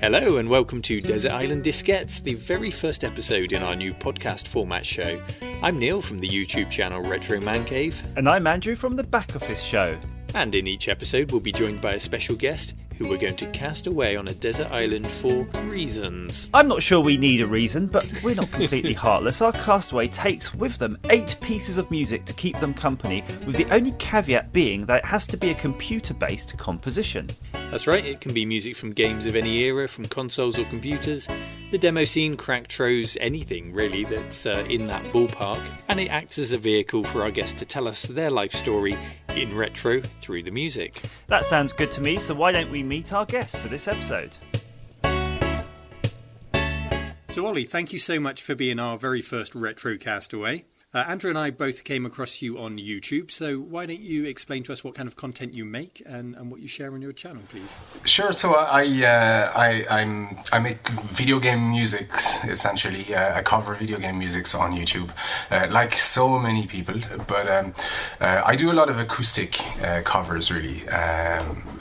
Hello and welcome to Desert Island Diskettes, the very first episode in our new podcast format show. I'm Neil from the YouTube channel Retro Man Cave. And I'm Andrew from the Back Office Show. And in each episode we'll be joined by a special guest who we're going to cast away on a desert island for reasons. I'm not sure we need a reason, but we're not completely heartless. Our castaway takes with them 8 pieces of music to keep them company, with the only caveat being that it has to be a computer-based composition. That's right, it can be music from games of any era, from consoles or computers, the demo scene, crack tros, anything really that's in that ballpark, and it acts as a vehicle for our guests to tell us their life story in retro through the music. That sounds good to me, so why don't we meet our guests for this episode? So Ollie, thank you so much for being our very first retro castaway. Andrew and I both came across you on YouTube, so why don't you explain to us what kind of content you make and what you share on your channel, please? Sure. So I make video game musics, essentially. I cover video game musics on YouTube, like so many people. But I do a lot of acoustic covers, really.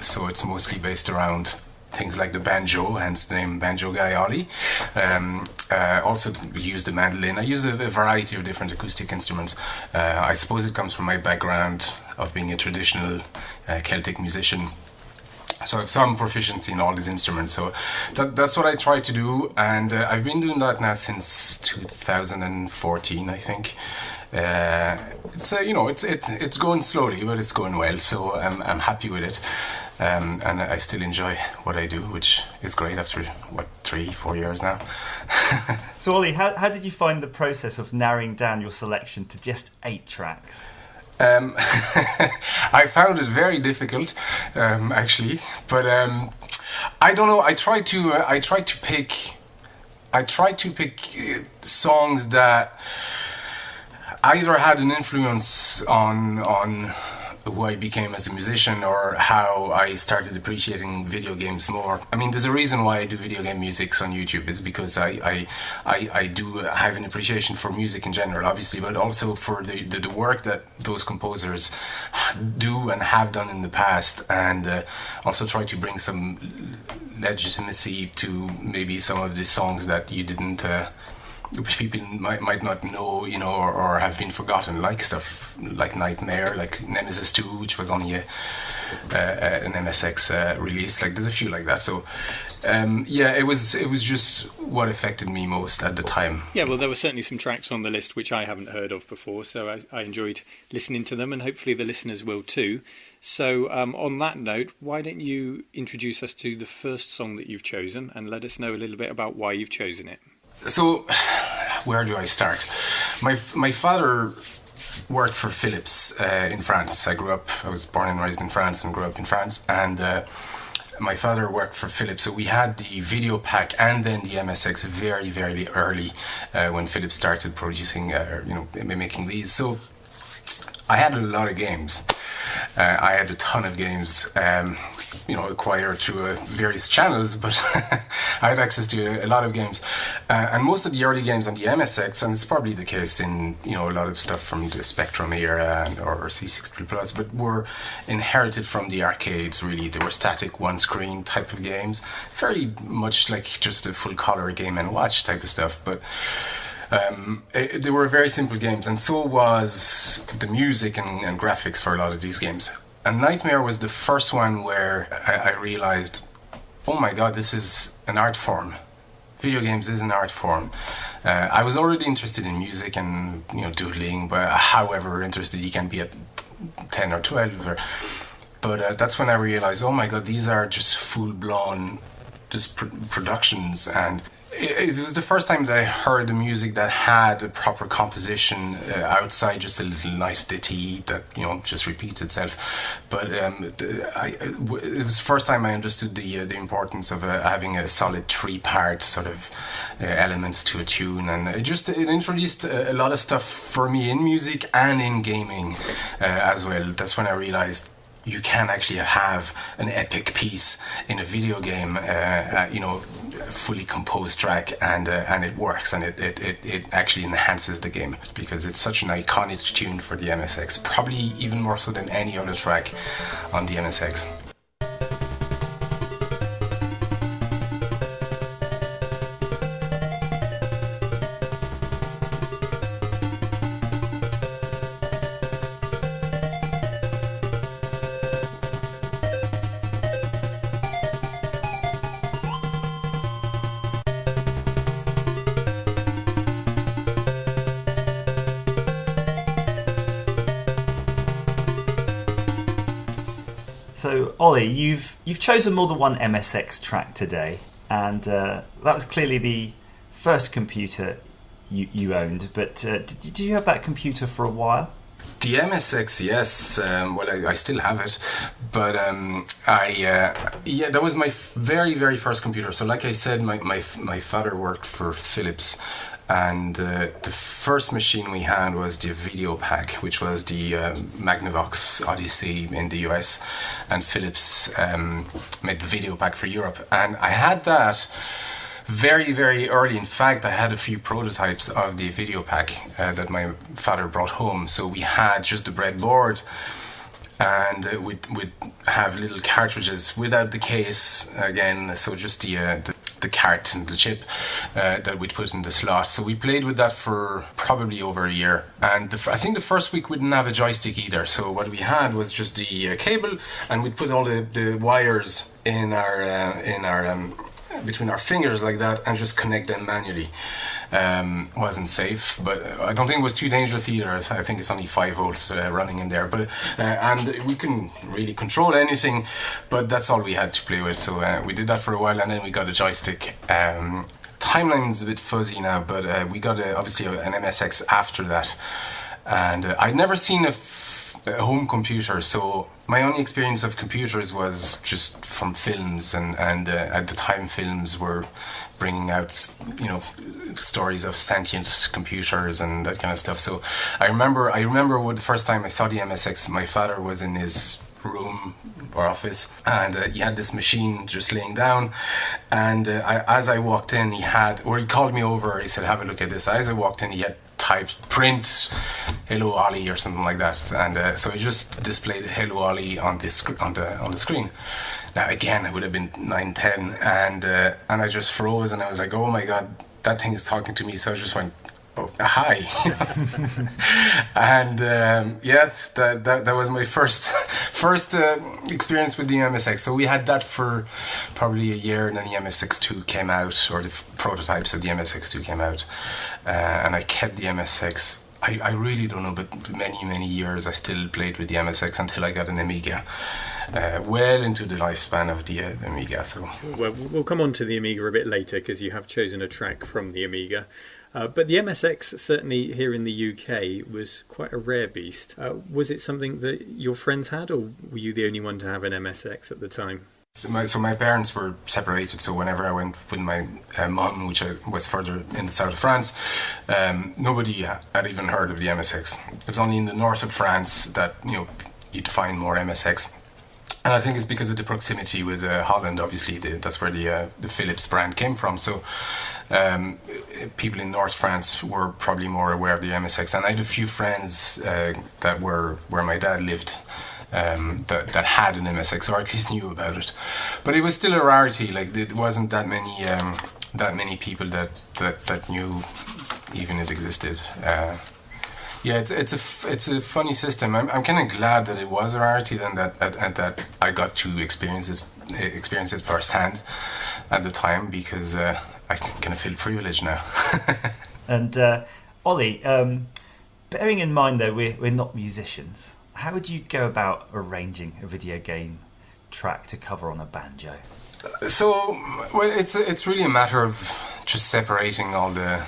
So it's mostly based around things like the banjo, hence the name Banjo Guy Ollie. Also use the mandolin. I use a variety of different acoustic instruments. I suppose it comes from my background of being a traditional Celtic musician. So I have some proficiency in all these instruments. So that's what I try to do, and I've been doing that now since 2014, I think. It's going slowly, but it's going well. So I'm happy with it. And I still enjoy what I do, which is great after, 3-4 years now. So Ollie, how did you find the process of narrowing down your selection to just 8 tracks? I found it very difficult, actually, but I don't know. I tried to pick songs that either had an influence on who I became as a musician or how I started appreciating video games more. I mean, there's a reason why I do video game musics on YouTube. It's because I do have an appreciation for music in general, obviously, but also for the work that those composers do and have done in the past, and also try to bring some legitimacy to maybe some of the songs that you didn't which people might not know, or have been forgotten, like stuff like Knightmare, like Nemesis 2, which was only an MSX release. Like, there's a few like that. So, it was just what affected me most at the time. Yeah, well, there were certainly some tracks on the list which I haven't heard of before, so I enjoyed listening to them, and hopefully the listeners will too. So, on that note, why don't you introduce us to the first song that you've chosen, and let us know a little bit about why you've chosen it. So, where do I start? My father worked for Philips in France. I was born and raised in France and grew up in France. And my father worked for Philips. So we had the video pack and then the MSX very, very early when Philips started producing, making these. So I had a lot of games. I had a ton of games, acquired through various channels, but I had access to a lot of games. And most of the early games on the MSX, and it's probably the case in, a lot of stuff from the Spectrum era or C63 Plus, but were inherited from the arcades, really. They were static, one-screen type of games, very much like just a full-color Game & Watch type of stuff, but they were very simple games, and so was the music and graphics for a lot of these games. And Knightmare was the first one where I realized, oh my god, this is an art form. Video games is an art form. I was already interested in music and doodling, but however interested you can be at 10 or 12. But that's when I realized, oh my god, these are just full-blown productions, and it was the first time that I heard the music that had a proper composition outside just a little nice ditty that just repeats itself. But it was the first time I understood the importance of having a solid 3-part sort of elements to a tune, and it introduced a lot of stuff for me in music and in gaming as well. That's when I realized you can actually have an epic piece in a video game, fully composed track, and it works, and it actually enhances the game because it's such an iconic tune for the MSX, probably even more so than any other track on the MSX. So, Ollie, you've chosen more than one MSX track today, and that was clearly the first computer you owned. But did you have that computer for a while? The MSX, yes. I still have it, but that was my very, very first computer. So, like I said, my father worked for Philips, and the first machine we had was the Video Pack, which was the Magnavox Odyssey in the US, and Philips made the Video Pack for Europe, and I had that very, very early. In fact, I had a few prototypes of the Video Pack that my father brought home. So we had just the breadboard, and we'd have little cartridges without the case again. So just the cart and the chip that we'd put in the slot. So we played with that for probably over a year. And I think the first week we didn't have a joystick either. So what we had was just the cable, and we'd put all the wires in our between our fingers like that, and just connect them manually. Wasn't safe, but I don't think it was too dangerous either. I think it's only 5 volts running in there, but and we couldn't really control anything, but that's all we had to play with. So we did that for a while, and then we got a joystick. Timeline's a bit fuzzy now, but we got obviously an MSX after that, and I'd never seen a home computer, so my only experience of computers was just from films, and at the time films were bringing out, stories of sentient computers and that kind of stuff. So I remember when the first time I saw the MSX, my father was in his room or office, and he had this machine just laying down, and as I walked in, he called me over. He said, "Have a look at this." As I walked in, he had typed print "Hello Ollie" or something like that, and so he just displayed "Hello Ollie" on the screen. Now again, I would have been 9, 10, and I just froze, and I was like, "Oh my god, that thing is talking to me!" So I just went, "Oh, hi," and yes, that was my first experience with the MSX. So we had that for probably a year, and then the MSX2 came out, or the prototypes of the MSX2 came out, and I kept the MSX. I really don't know, but many years I still played with the MSX until I got an Amiga, well into the lifespan of the Amiga. So we'll come on to the Amiga a bit later, because you have chosen a track from the Amiga. But the MSX, certainly here in the UK, was quite a rare beast. Was it something that your friends had, or were you the only one to have an MSX at the time? So my parents were separated, so whenever I went with my mum, which was further in the south of France, nobody had even heard of the MSX. It was only in the north of France that you'd find more MSX. And I think it's because of the proximity with Holland. Obviously, that's where the Philips brand came from. So people in North France were probably more aware of the MSX. And I had a few friends that were where my dad lived that had an MSX, or at least knew about it. But it was still a rarity. Like, there wasn't that many people that knew even it existed. Yeah, it's a funny system. I'm kind of glad that it was a rarity, and that I got to experience it firsthand at the time, because I kind of feel privileged now. And Ollie, bearing in mind though we're not musicians, how would you go about arranging a video game track to cover on a banjo? So, well, it's really a matter of just separating all the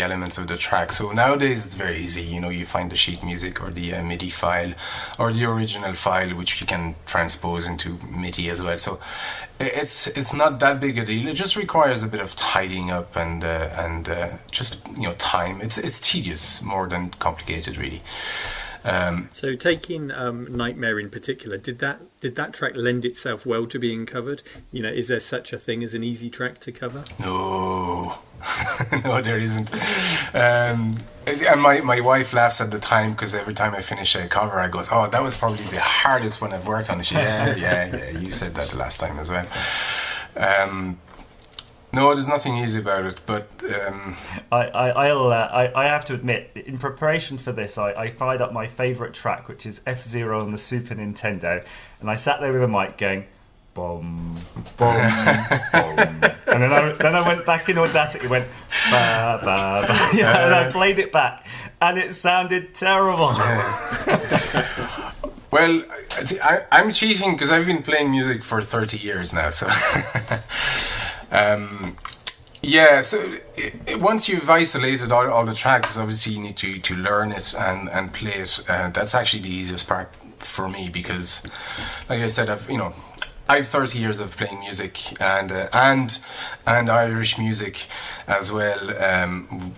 elements of the track. So nowadays it's very easy. You find the sheet music or the MIDI file or the original file, which you can transpose into MIDI as well. So it's not that big a deal. It just requires a bit of tidying up and just time. It's tedious more than complicated, really. So taking Knightmare in particular, did that track lend itself well to being covered? Is there such a thing as an easy track to cover? No. No, there isn't. And my wife laughs at the time, because every time I finish a cover, I goes, "Oh, that was probably the hardest one I've worked on." She, yeah, you said that the last time as well. No, there's nothing easy about it, but I have to admit, in preparation for this, I fired up my favourite track, which is F-Zero on the Super Nintendo, and I sat there with a mic going, "Boom, boom, boom," and then I went back in Audacity, went ba ba ba, and I played it back, and it sounded terrible. Well, I'm cheating because I've been playing music for 30 years now. So, yeah. So once you've isolated all the tracks, obviously you need to learn it and play it. That's actually the easiest part for me because, like I said, I've 30 years of playing music and Irish music as well,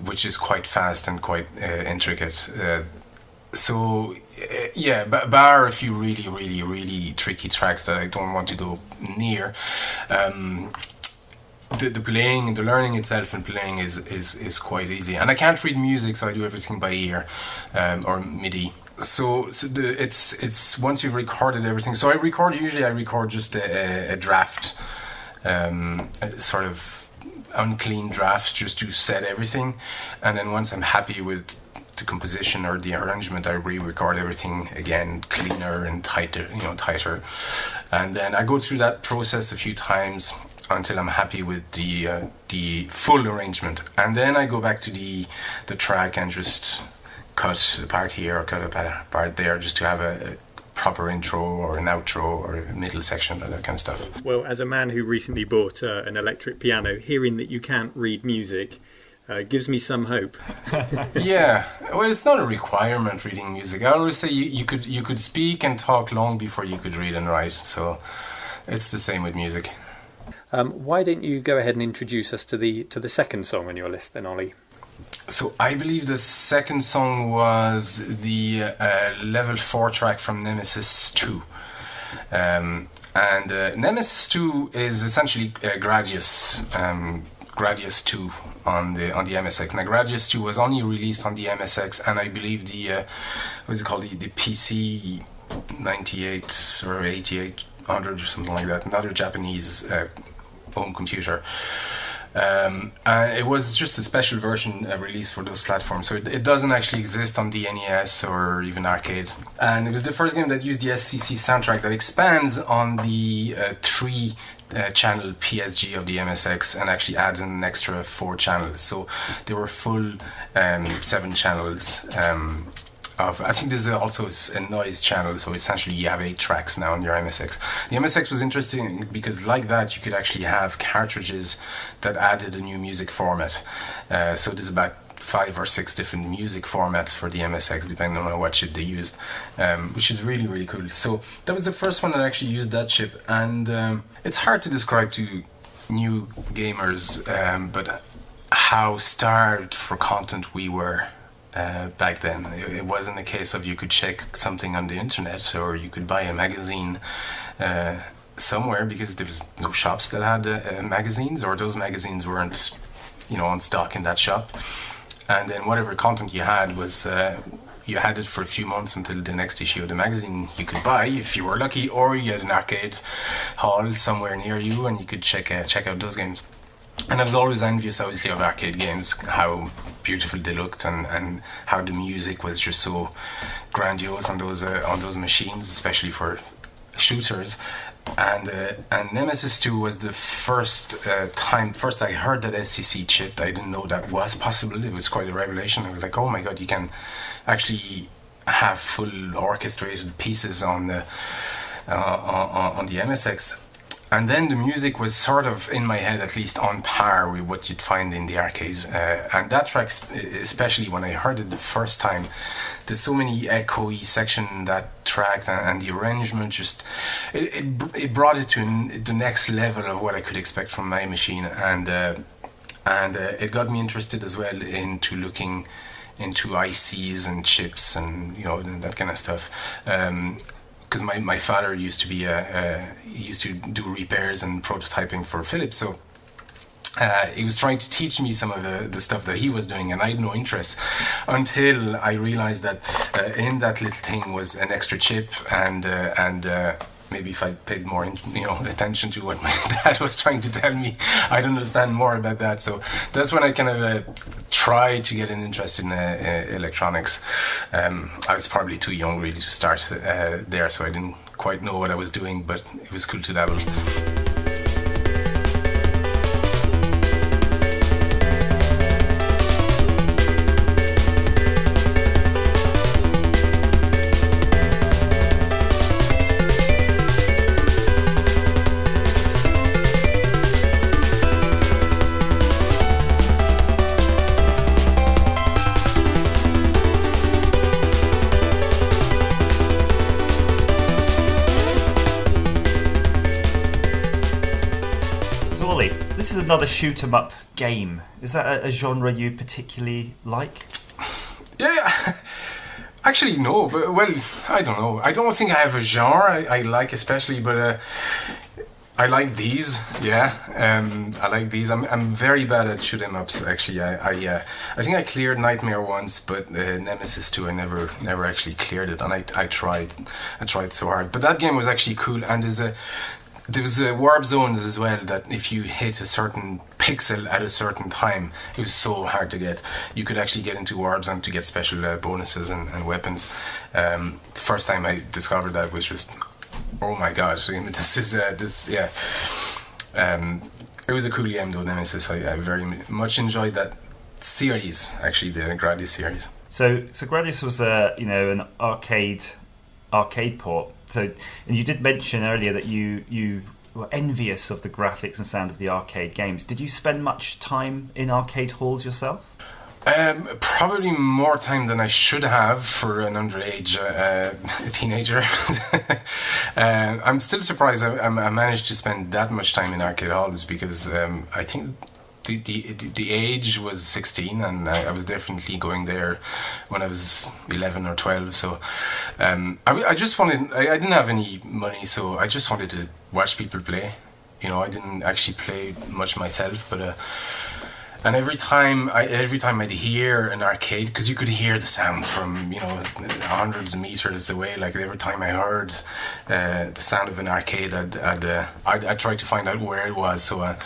which is quite fast and quite intricate. So yeah, bar a few really, really, really tricky tracks that I don't want to go near. The playing, the learning itself and playing is quite easy. And I can't read music, so I do everything by ear or MIDI. So it's once you've recorded everything. So I record just a draft, sort of unclean draft, just to set everything, and then once I'm happy with the composition or the arrangement, I re-record everything again, cleaner and tighter, and then I go through that process a few times until I'm happy with the full arrangement, and then I go back to the track and just cut a part here or cut a part there, just to have a proper intro or an outro or a middle section, that kind of stuff. Well, as a man who recently bought an electric piano, hearing that you can't read music gives me some hope. Yeah, well, it's not a requirement reading music. I always say you could speak and talk long before you could read and write. So it's the same with music. Why don't you go ahead and introduce us to the second song on your list, then, Ollie? So I believe the second song was the level 4 track from Nemesis 2. And Nemesis 2 is essentially Gradius. Gradius 2 on the MSX. Now Gradius 2 was only released on the MSX, and I believe the PC 98 or 8800 or something like that, another Japanese home computer. It was just a special version released for those platforms, so it doesn't actually exist on the NES or even arcade. And it was the first game that used the SCC soundtrack that expands on the 3-channel PSG of the MSX and actually adds an extra 4 channels. So there were full 7 channels. I think there's also a noise channel, so essentially you have 8 tracks now on your MSX. The MSX was interesting because, like that, you could actually have cartridges that added a new music format. So there's about 5 or 6 different music formats for the MSX, depending on what chip they used, which is really, really cool. So that was the first one that actually used that chip, and it's hard to describe to new gamers, but how starved for content we were. Back then, it wasn't a case of you could check something on the internet or you could buy a magazine somewhere, because there was no shops that had magazines, or those magazines weren't, on stock in that shop. And then whatever content you had was you had it for a few months until the next issue of the magazine you could buy if you were lucky, or you had an arcade hall somewhere near you and you could check out those games. And I was always envious, obviously, of arcade games, how beautiful they looked and how the music was just so grandiose on those machines, especially for shooters. And Nemesis 2 was the first I heard that SCC chip. I didn't know that was possible. It was quite a revelation. I was like, oh my god, you can actually have full orchestrated pieces on the MSX. And then the music was sort of, in my head at least, on par with what you'd find in the arcade. And that track, especially when I heard it the first time, there's so many echoey section in that track, and the arrangement just, it brought it to the next level of what I could expect from my machine. And it got me interested as well into looking into ICs and chips and that kind of stuff. Because my father used to do repairs and prototyping for Philips, so he was trying to teach me some of the stuff that he was doing, and I had no interest until I realized that in that little thing was an extra chip, and maybe if I paid more attention to what my dad was trying to tell me, I'd understand more about that. So that's when I kind of tried to get an interest in electronics. I was probably too young really to start there, so I didn't quite know what I was doing, but it was cool to dabble. this is another shoot 'em up game. Is that a genre you particularly like? Yeah. Actually, no. But well, I don't know. I don't think I have a genre I like especially, but I like these. Yeah. I like these. I'm very bad at shoot 'em ups. Actually, I think I cleared Knightmare once, but Nemesis 2 I never actually cleared it, and I tried so hard. But that game was actually cool, and there was warp zones as well, that if you hit a certain pixel at a certain time, it was so hard to get. You could actually get into warp zones to get special bonuses and weapons. The first time I discovered that was just, oh my god! I mean, it was a cool game though, Nemesis. I very much enjoyed that series, actually, the Gradius series. So Gradius was an arcade port. So, and you did mention earlier that you were envious of the graphics and sound of the arcade games. Did you spend much time in arcade halls yourself? Probably more time than I should have for an underage teenager. I'm still surprised I managed to spend that much time in arcade halls, because I think the age was 16, and I was definitely going there when I was 11 or 12. So I just wanted. I didn't have any money, so I just wanted to watch people play. I didn't actually play much myself, but. And every time I'd hear an arcade, because you could hear the sounds from hundreds of meters away. Like every time I heard the sound of an arcade, I'd try to find out where it was. So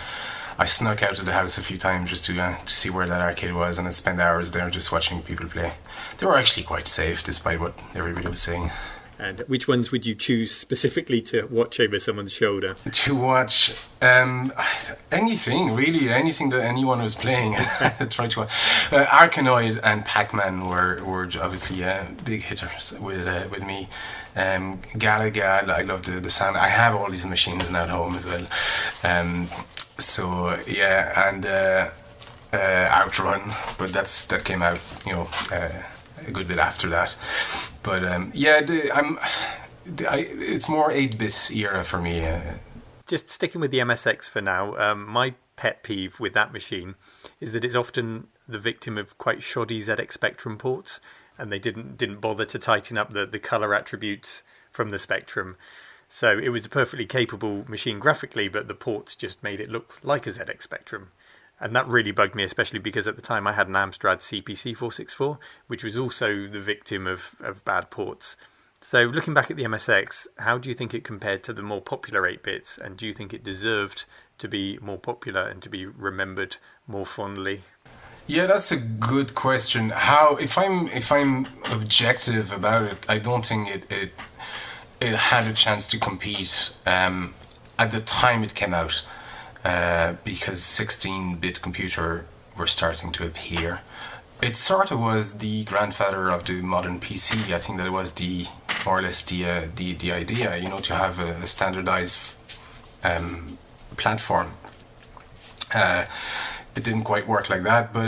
I snuck out of the house a few times just to see where that arcade was, and I'd spend hours there just watching people play. They were actually quite safe, despite what everybody was saying. And which ones would you choose specifically to watch over someone's shoulder? To watch anything, really, anything that anyone was playing. I tried to watch. Arkanoid and Pac-Man were obviously big hitters with me. Galaga, I love the sound. I have all these machines at home as well. So yeah, and Outrun, but that came out, a good bit after that. But it's more 8-bit era for me. Just sticking with the MSX for now, my pet peeve with that machine is that it's often the victim of quite shoddy ZX Spectrum ports, and they didn't bother to tighten up the colour attributes from the Spectrum. So it was a perfectly capable machine graphically, but the ports just made it look like a ZX Spectrum. And that really bugged me, especially because at the time I had an Amstrad CPC 464, which was also the victim of bad ports. So looking back at the MSX, how do you think it compared to the more popular 8-bits? And do you think it deserved to be more popular and to be remembered more fondly? Yeah, that's a good question. If I'm objective about it, I don't think it had a chance to compete at the time it came out. Because 16-bit computer were starting to appear. It sort of was the grandfather of the modern PC. I think that was more or less the idea, to have a standardized platform. It didn't quite work like that, but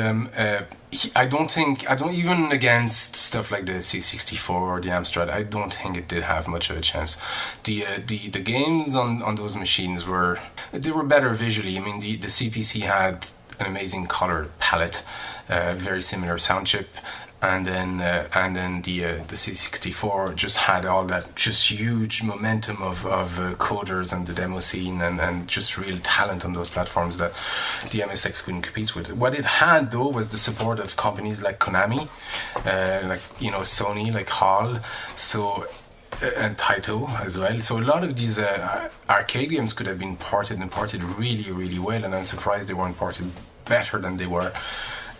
I don't even against stuff like the C64 or the Amstrad, I don't think it did have much of a chance. The games on those machines were better visually. I mean, the CPC had an amazing color palette, very similar sound chip, and then the C64 just had all that just huge momentum of coders and the demo scene and just real talent on those platforms that the MSX couldn't compete with. What it had though was the support of companies like Konami, Sony, like HAL, and Taito as well. So a lot of these arcade games could have been ported really, really well, and I'm surprised they weren't ported better than they were.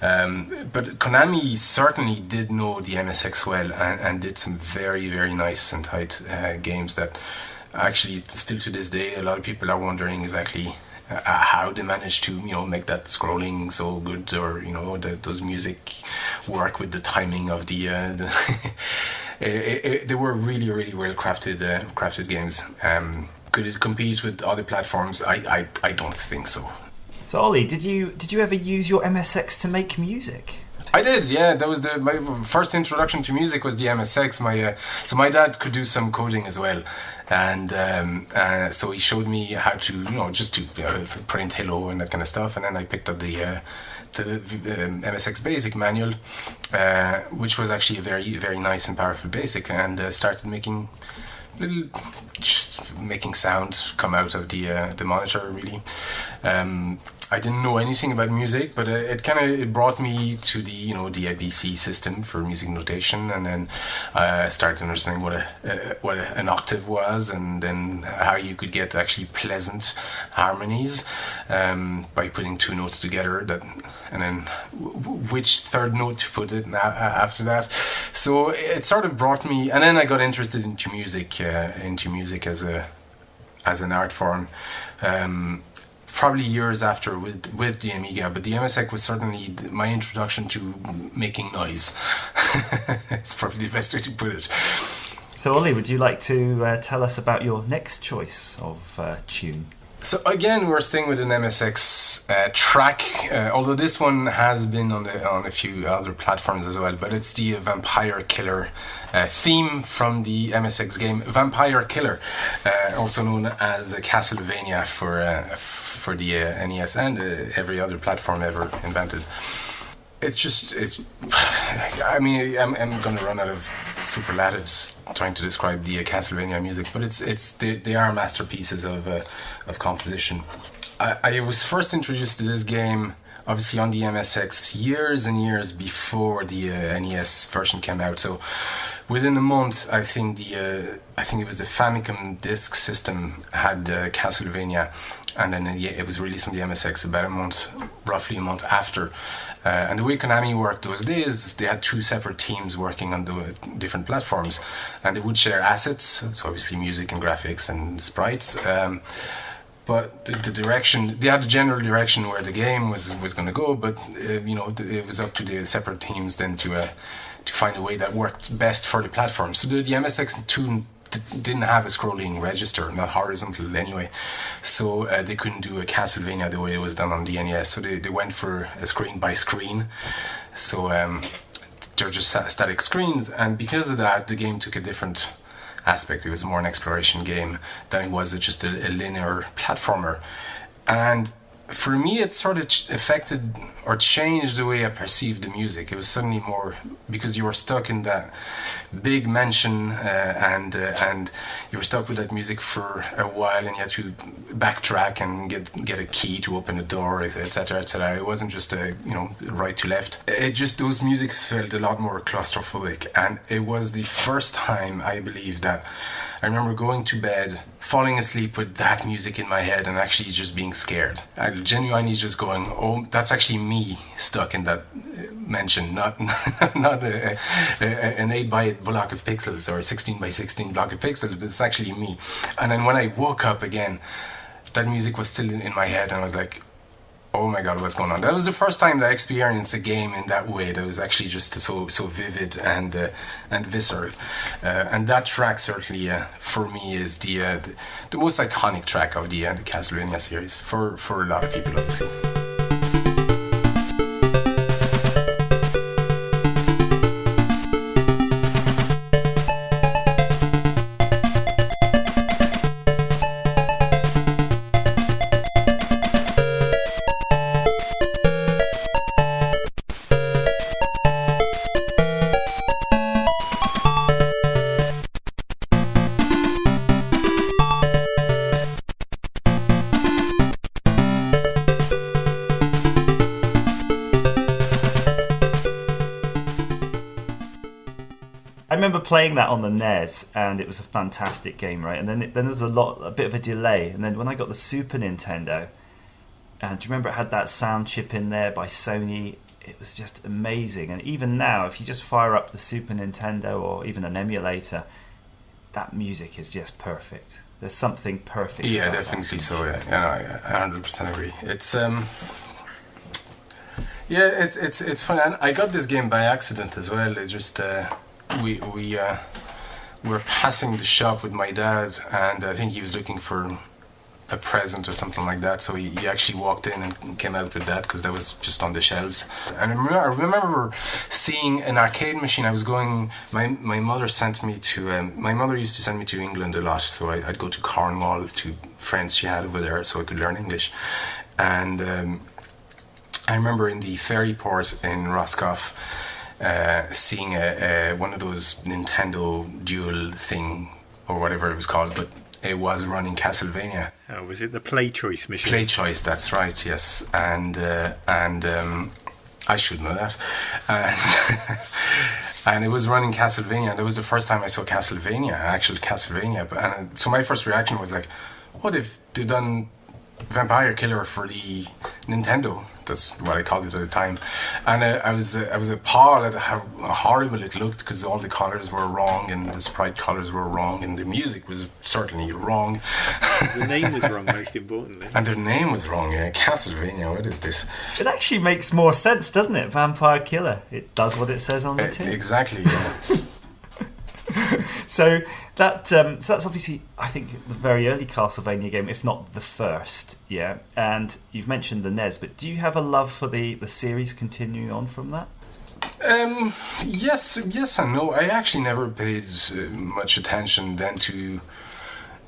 But Konami certainly did know the MSX well and did some very, very nice and tight games that actually still to this day a lot of people are wondering exactly how they managed to make that scrolling so good, or those music work with the timing of the they were really, really well crafted games. Could it compete with other platforms? I don't think so. So Ollie, did you ever use your MSX to make music? I did, yeah. That was my first introduction to music was the MSX. So my dad could do some coding as well, and so he showed me how to, just to print hello and that kind of stuff. And then I picked up the MSX Basic manual, which was actually a very, very nice and powerful basic, and started making sound come out of the monitor, really. I didn't know anything about music, but it brought me to the ABC system for music notation, and then I started understanding what an octave was, and then how you could get actually pleasant harmonies by putting two notes together, and then which third note to put it after that. So it sort of brought me, and then I got interested into music as an art form. Probably years after with the Amiga, but the MSX was certainly my introduction to making noise. It's probably the best way to put it. So Ollie, would you like to tell us about your next choice of tune? So again, we're staying with an MSX track, although this one has been on a few other platforms as well, but it's the Vampire Killer theme from the MSX game Vampire Killer, also known as Castlevania for the NES and every other platform ever invented. I'm going to run out of superlatives trying to describe the Castlevania music, but they are masterpieces of composition. I was first introduced to this game obviously on the MSX years and years before the NES version came out. So within a month, I think it was the Famicom Disk System had Castlevania, and then it was released on the MSX roughly a month after. And the way Konami worked those days, they had two separate teams working on the different platforms, and they would share assets, so obviously music and graphics and sprites. But the direction, they had a general direction where the game was going to go, but it was up to the separate teams then to find a way that worked best for the platform. So the MSX2 didn't have a scrolling register, not horizontal anyway, so they couldn't do a Castlevania the way it was done on the NES. So they went for a screen by screen. So they're just static screens, and because of that, the game took a different aspect. It was more an exploration game than it was just a linear platformer. And for me, it sort of affected or changed the way I perceived the music. It was suddenly more, because you were stuck in that big mansion and you were stuck with that music for a while, and you had to backtrack and get a key to open a door, etc., etc. It wasn't just a right to left. Those music felt a lot more claustrophobic, and it was the first time, I believe, that I remember going to bed, falling asleep with that music in my head, and actually just being scared. I genuinely just going, oh, that's actually me stuck in that mansion, not an 8-byte block of pixels or a 16-by-16 block of pixels, but it's actually me. And then when I woke up again, that music was still in my head, and I was like, oh my god, what's going on? That was the first time that I experienced a game in that way that was actually just so vivid and visceral. And that track certainly, for me, is the most iconic track of the Castlevania series for a lot of people, obviously. I remember playing that on the NES, and it was a fantastic game, right? And then there was a bit of a delay, and then when I got the Super Nintendo, and do you remember it had that sound chip in there by Sony? It was just amazing. And even now, if you just fire up the Super Nintendo or even an emulator, that music is just perfect. There's something perfect. Yeah, definitely so. Yeah, I 100% agree. It's it's fun. And I got this game by accident as well. It's just we were passing the shop with my dad, and I think he was looking for a present or something like that. So he actually walked in and came out with that because that was just on the shelves. And I remember seeing an arcade machine. I was going. My mother sent me to. My mother used to send me to England a lot, so I'd go to Cornwall to friends she had over there, so I could learn English. And I remember in the ferry port in Roscoff seeing one of those Nintendo Dual thing or whatever it was called, but it was running Castlevania. Oh, was it the Play Choice machine? Play Choice, that's right, yes. And I should know that. And it was running Castlevania, and it was the first time I saw Castlevania, actual Castlevania. So my first reaction was like, oh, they've done Vampire Killer for the Nintendo. That's what I called it at the time. And I was appalled at how horrible it looked, because all the colours were wrong and the sprite colours were wrong and the music was certainly wrong. The name was wrong, most importantly. And the name was wrong, yeah. Castlevania, what is this? It actually makes more sense, doesn't it? Vampire Killer. It does what it says on the tin. Exactly, yeah. So that's obviously, I think, the very early Castlevania game, if not the first, yeah. And you've mentioned the NES, but do you have a love for the series continuing on from that? Yes and no. I actually never paid much attention then to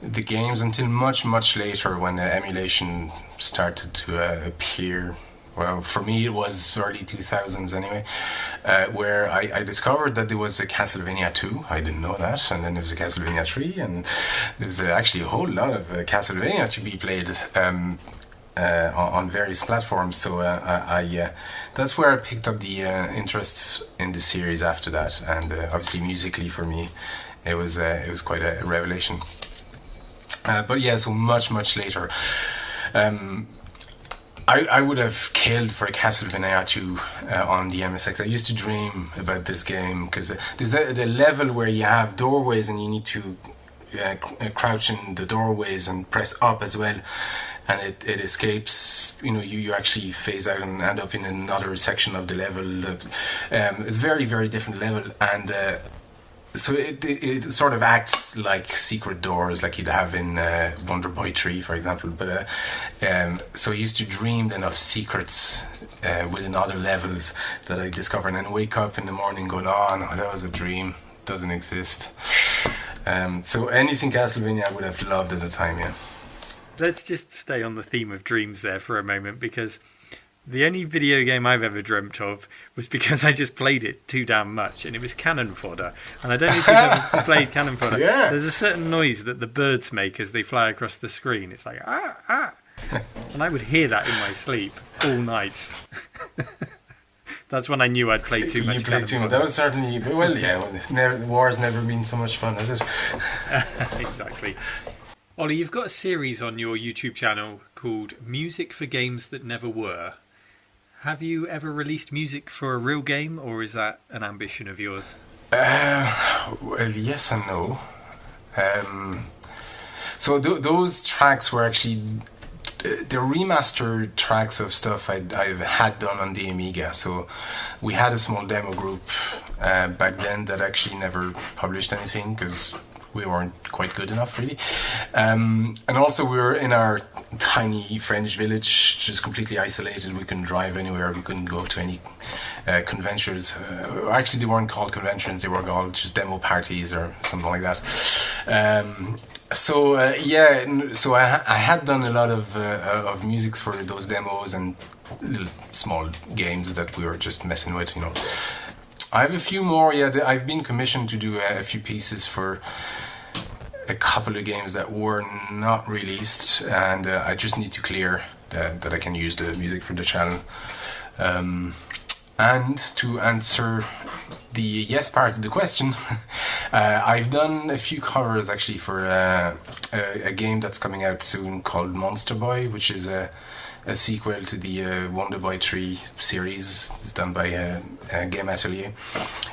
the games until much later, when emulation started to appear. Well, for me it was early 2000s anyway, where I discovered that there was a Castlevania 2. I didn't know that. And then there was a Castlevania 3, and there was actually a whole lot of Castlevania to be played on various platforms. So that's where I picked up the interest in the series after that. And obviously musically for me, it was quite a revelation. But yeah, so much later. I would have killed for a Castlevania 2 on the MSX. I used to dream about this game, because there's the level where you have doorways and you need to crouch in the doorways and press up as well, and it escapes. You actually phase out and end up in another section of the level. It's very different level, and so it sort of acts like secret doors, like you'd have in Wonderboy 3, for example. But so I used to dream then of secrets within other levels that I discover, and then wake up in the morning going, oh no, that was a dream, it doesn't exist. So anything Castlevania I would have loved at the time, yeah. Let's just stay on the theme of dreams there for a moment, because the only video game I've ever dreamt of was because I just played it too damn much, and it was Cannon Fodder. And I don't know if you've ever played Cannon Fodder. Yeah. There's a certain noise that the birds make as they fly across the screen. It's like, ah. And I would hear that in my sleep all night. That's when I knew I'd played too much Cannon Fodder. That was certainly, well, yeah, war's never been so much fun, has it? Exactly. Ollie, you've got a series on your YouTube channel called Music for Games That Never Were. Have you ever released music for a real game, or is that an ambition of yours? Well, yes and no. So those tracks were actually the remastered tracks of stuff I've had done on the Amiga. So we had a small demo group back then that actually never published anything, because we weren't quite good enough, really. And also we were in our tiny French village, just completely isolated. We couldn't drive anywhere. We couldn't go to any conventions. Actually, they weren't called conventions. They were called just demo parties or something like that. So I had done a lot of music for those demos and little small games that we were just messing with, I have a few more. I've been commissioned to do a few pieces for a couple of games that were not released, and I just need to clear that I can use the music for the channel. And to answer the yes part of the question, I've done a few covers actually for a game that's coming out soon called Monster Boy, which is a sequel to the Wonderboy 3 series. It's done by Game Atelier,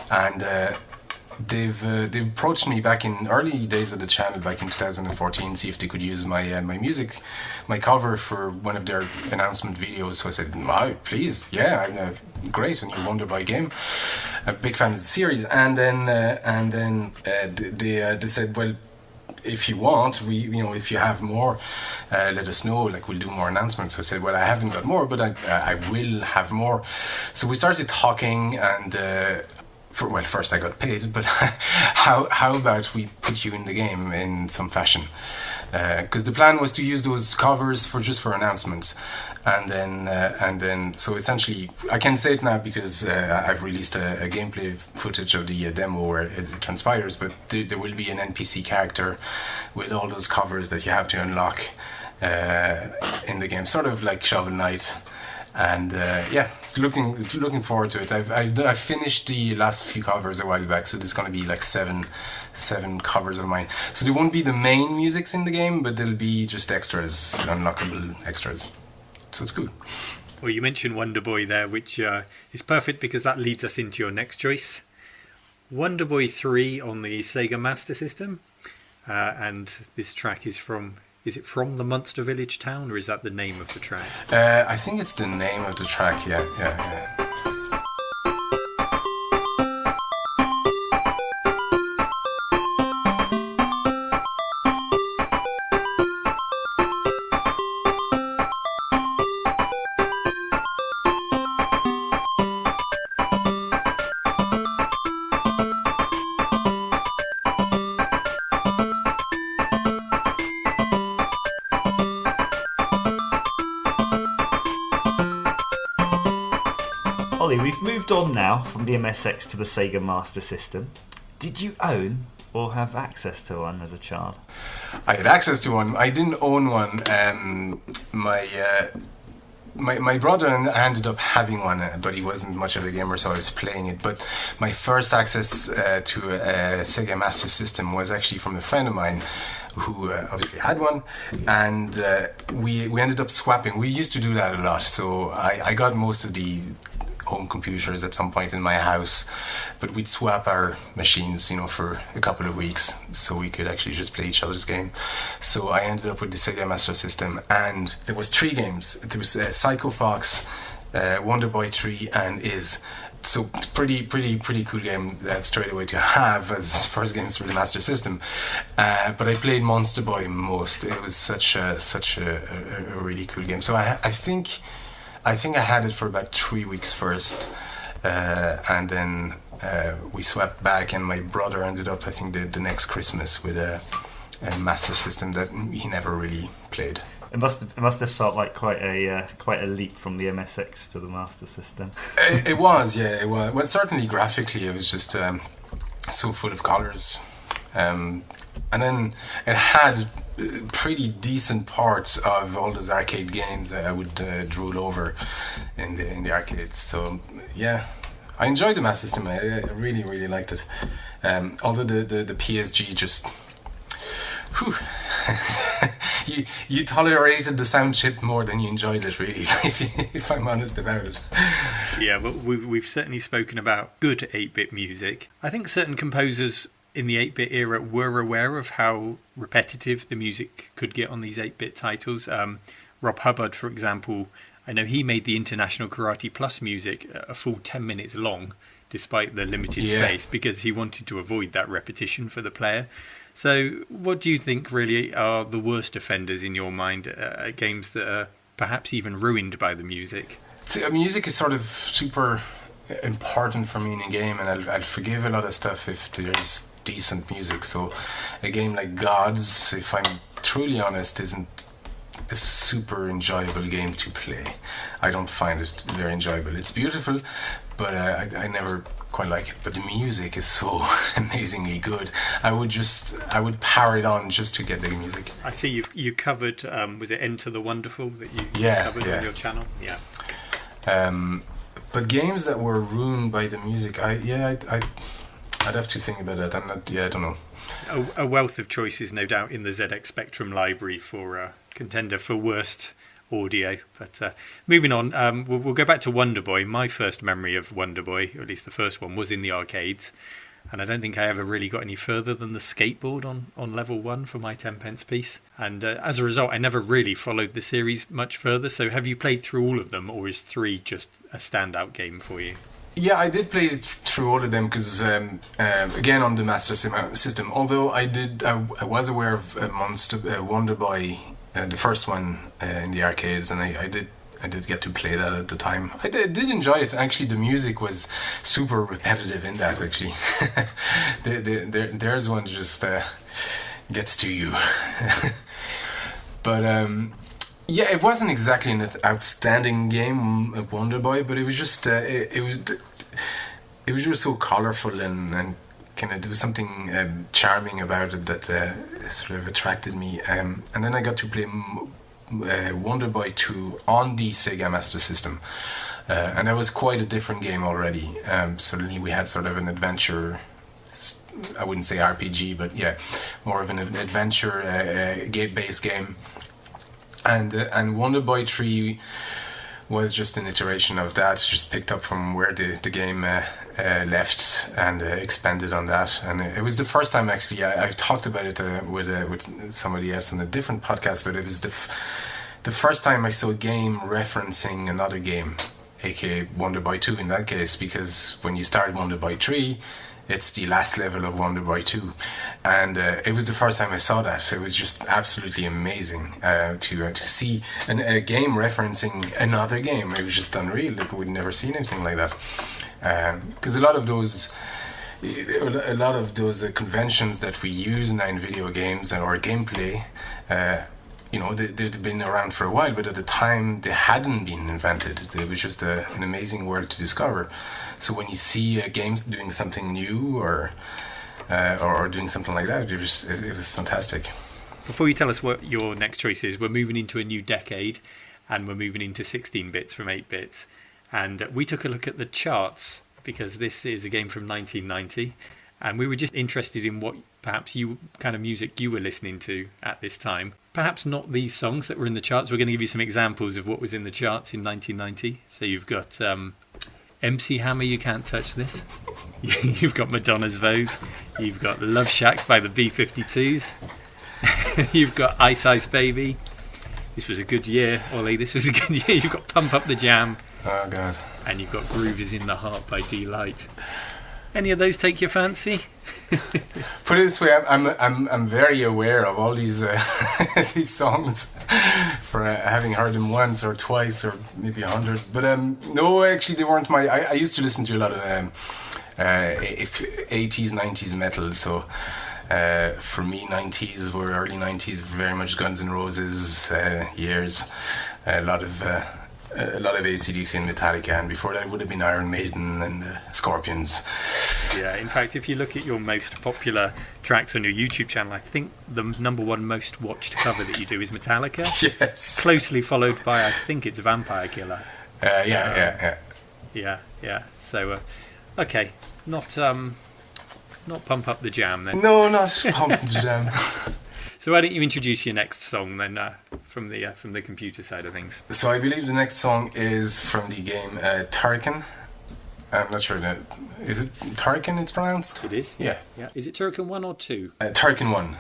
and they've approached me back in early days of the channel, back in 2014, see if they could use my music, my cover for one of their announcement videos. So I said, wow, please, yeah, great, a new Wonderboy game. A big fan of the series, and then they said, well, if you want, if you have more, let us know. Like, we'll do more announcements. So I said, well, I haven't got more, but I will have more. So we started talking, and first I got paid, but how about we put you in the game in some fashion? Because the plan was to use those covers for announcements, and then so essentially I can say it now because I've released a gameplay footage of the demo where it transpires. But there will be an NPC character with all those covers that you have to unlock in the game, sort of like Shovel Knight. And looking forward to it. I've finished the last few covers a while back, so there's going to be like seven covers of mine. So there won't be the main musics in the game, but there'll be just extras, unlockable extras. So it's good. Well, you mentioned Wonderboy there, which is perfect because that leads us into your next choice. Wonderboy 3 on the Sega Master System, and this track is from... Is it from the Monster Village town, or is that the name of the track? I think it's the name of the track, yeah. Ollie, we've moved on now from the MSX to the Sega Master System. Did you own or have access to one as a child? I had access to one. I didn't own one. My brother ended up having one, but he wasn't much of a gamer, so I was playing it. But my first access to a Sega Master System was actually from a friend of mine who obviously had one, and we ended up swapping. We used to do that a lot, so I got most of the home computers at some point in my house, but we'd swap our machines, for a couple of weeks, so we could actually just play each other's game. So I ended up with the Sega Master System, and there was 3 games. There was Psycho Fox, Wonderboy 3, and Is. So pretty cool game straight away to have as first games for the Master System. But I played Monster Boy most. It was such a really cool game. So I think I had it for about 3 weeks first, and then we swapped back, and my brother ended up, I think, the next Christmas with a Master System that he never really played. It must have felt like quite a leap from the MSX to the Master System. It was. Well, certainly graphically, it was just so full of colors, and then it had pretty decent parts of all those arcade games that I would drool over in the arcades. So yeah, I enjoyed the Master System. I really liked it. Although the PSG just, whew, you tolerated the sound chip more than you enjoyed it, really. If I'm honest about it. Yeah, but we've certainly spoken about good 8-bit music. I think certain composers in the 8-bit era were aware of how repetitive the music could get on these 8-bit titles. Rob Hubbard, for example, I know he made the International Karate Plus music a full 10 minutes long, despite the limited space, because he wanted to avoid that repetition for the player. So what do you think really are the worst offenders in your mind at games that are perhaps even ruined by the music? Music is sort of super important for me in a game, and I'll forgive a lot of stuff if there's decent music. So a game like Gods, if I'm truly honest, isn't a super enjoyable game to play. I don't find it very enjoyable. It's beautiful, but I never quite like it. But the music is so amazingly good. I would power it on just to get the music. I see you covered was it Enter the Wonderful that you covered on your channel? Yeah. But games that were ruined by the music, I'd have to think about that. I don't know. A wealth of choices, no doubt, in the ZX Spectrum library for contender for worst audio. But moving on, we'll go back to Wonderboy. My first memory of Wonderboy, or at least the first one, was in the arcades. And I don't think I ever really got any further than the skateboard on level 1 for my 10p piece. And as a result, I never really followed the series much further. So have you played through all of them, or is 3 just a standout game for you? Yeah, I did play through all of them because, again, on the Master System. Although I was aware of Wonderboy, the first one in the arcades, and I did get to play that at the time. I did enjoy it. Actually, the music was super repetitive in that. Actually, there's one that just gets to you. But yeah, it wasn't exactly an outstanding game, Wonderboy, but it was just it was just so colorful and kind of there was something charming about it that sort of attracted me. And then I got to play Wonderboy 2 on the Sega Master System, and that was quite a different game already. Suddenly we had sort of an adventure, I wouldn't say RPG, but yeah, more of an adventure based game. And Wonderboy 3 was just an iteration of that, just picked up from where the game left and expanded on that. And it was the first time, actually, I've talked about it with somebody else on a different podcast, but it was the first time I saw a game referencing another game, aka Wonderboy 2 in that case, because when you start Wonderboy 3, it's the last level of Wonderboy 2, and it was the first time I saw that. It was just absolutely amazing to see a game referencing another game. It was just unreal. Like, we'd never seen anything like that. Because a lot of those conventions that we use now in video games or gameplay, they've been around for a while, but at the time they hadn't been invented. It was just an amazing world to discover. So when you see games doing something new or doing something like that, it was fantastic. Before you tell us what your next choice is, we're moving into a new decade, and we're moving into 16 bits from 8 bits. And we took a look at the charts because this is a game from 1990, and we were just interested in what perhaps kind of music you were listening to at this time. Perhaps not these songs that were in the charts. We're going to give you some examples of what was in the charts in 1990. So you've got MC Hammer, You Can't Touch This. You've got Madonna's Vogue. You've got Love Shack by the B-52s. You've got Ice Ice Baby. This was a good year, Ollie. This was a good year. You've got Pump Up the Jam. Oh, God. And you've got Groove Is in the Heart by D-Light. Any of those take your fancy? Put it this way, I'm very aware of all these these songs for having heard them once or twice or maybe 100. But no, actually, they weren't my. I used to listen to a lot of 80s, 90s metal. So for me, 90s were early 90s, very much Guns N' Roses years. A lot of AC/DC and Metallica, and before that would have been Iron Maiden and Scorpions. Yeah, in fact, if you look at your most popular tracks on your YouTube channel, I think the number one most watched cover that you do is Metallica. Yes. Closely followed by, I think it's Vampire Killer. Yeah. So, okay, not Pump Up the Jam then. No, not Pump Up the Jam. So why don't you introduce your next song then, from the computer side of things? So I believe the next song is from the game Turrican. I'm not sure that is it Turrican. It's pronounced. It is. Yeah. Is it Turrican 1 or 2? Turrican 1.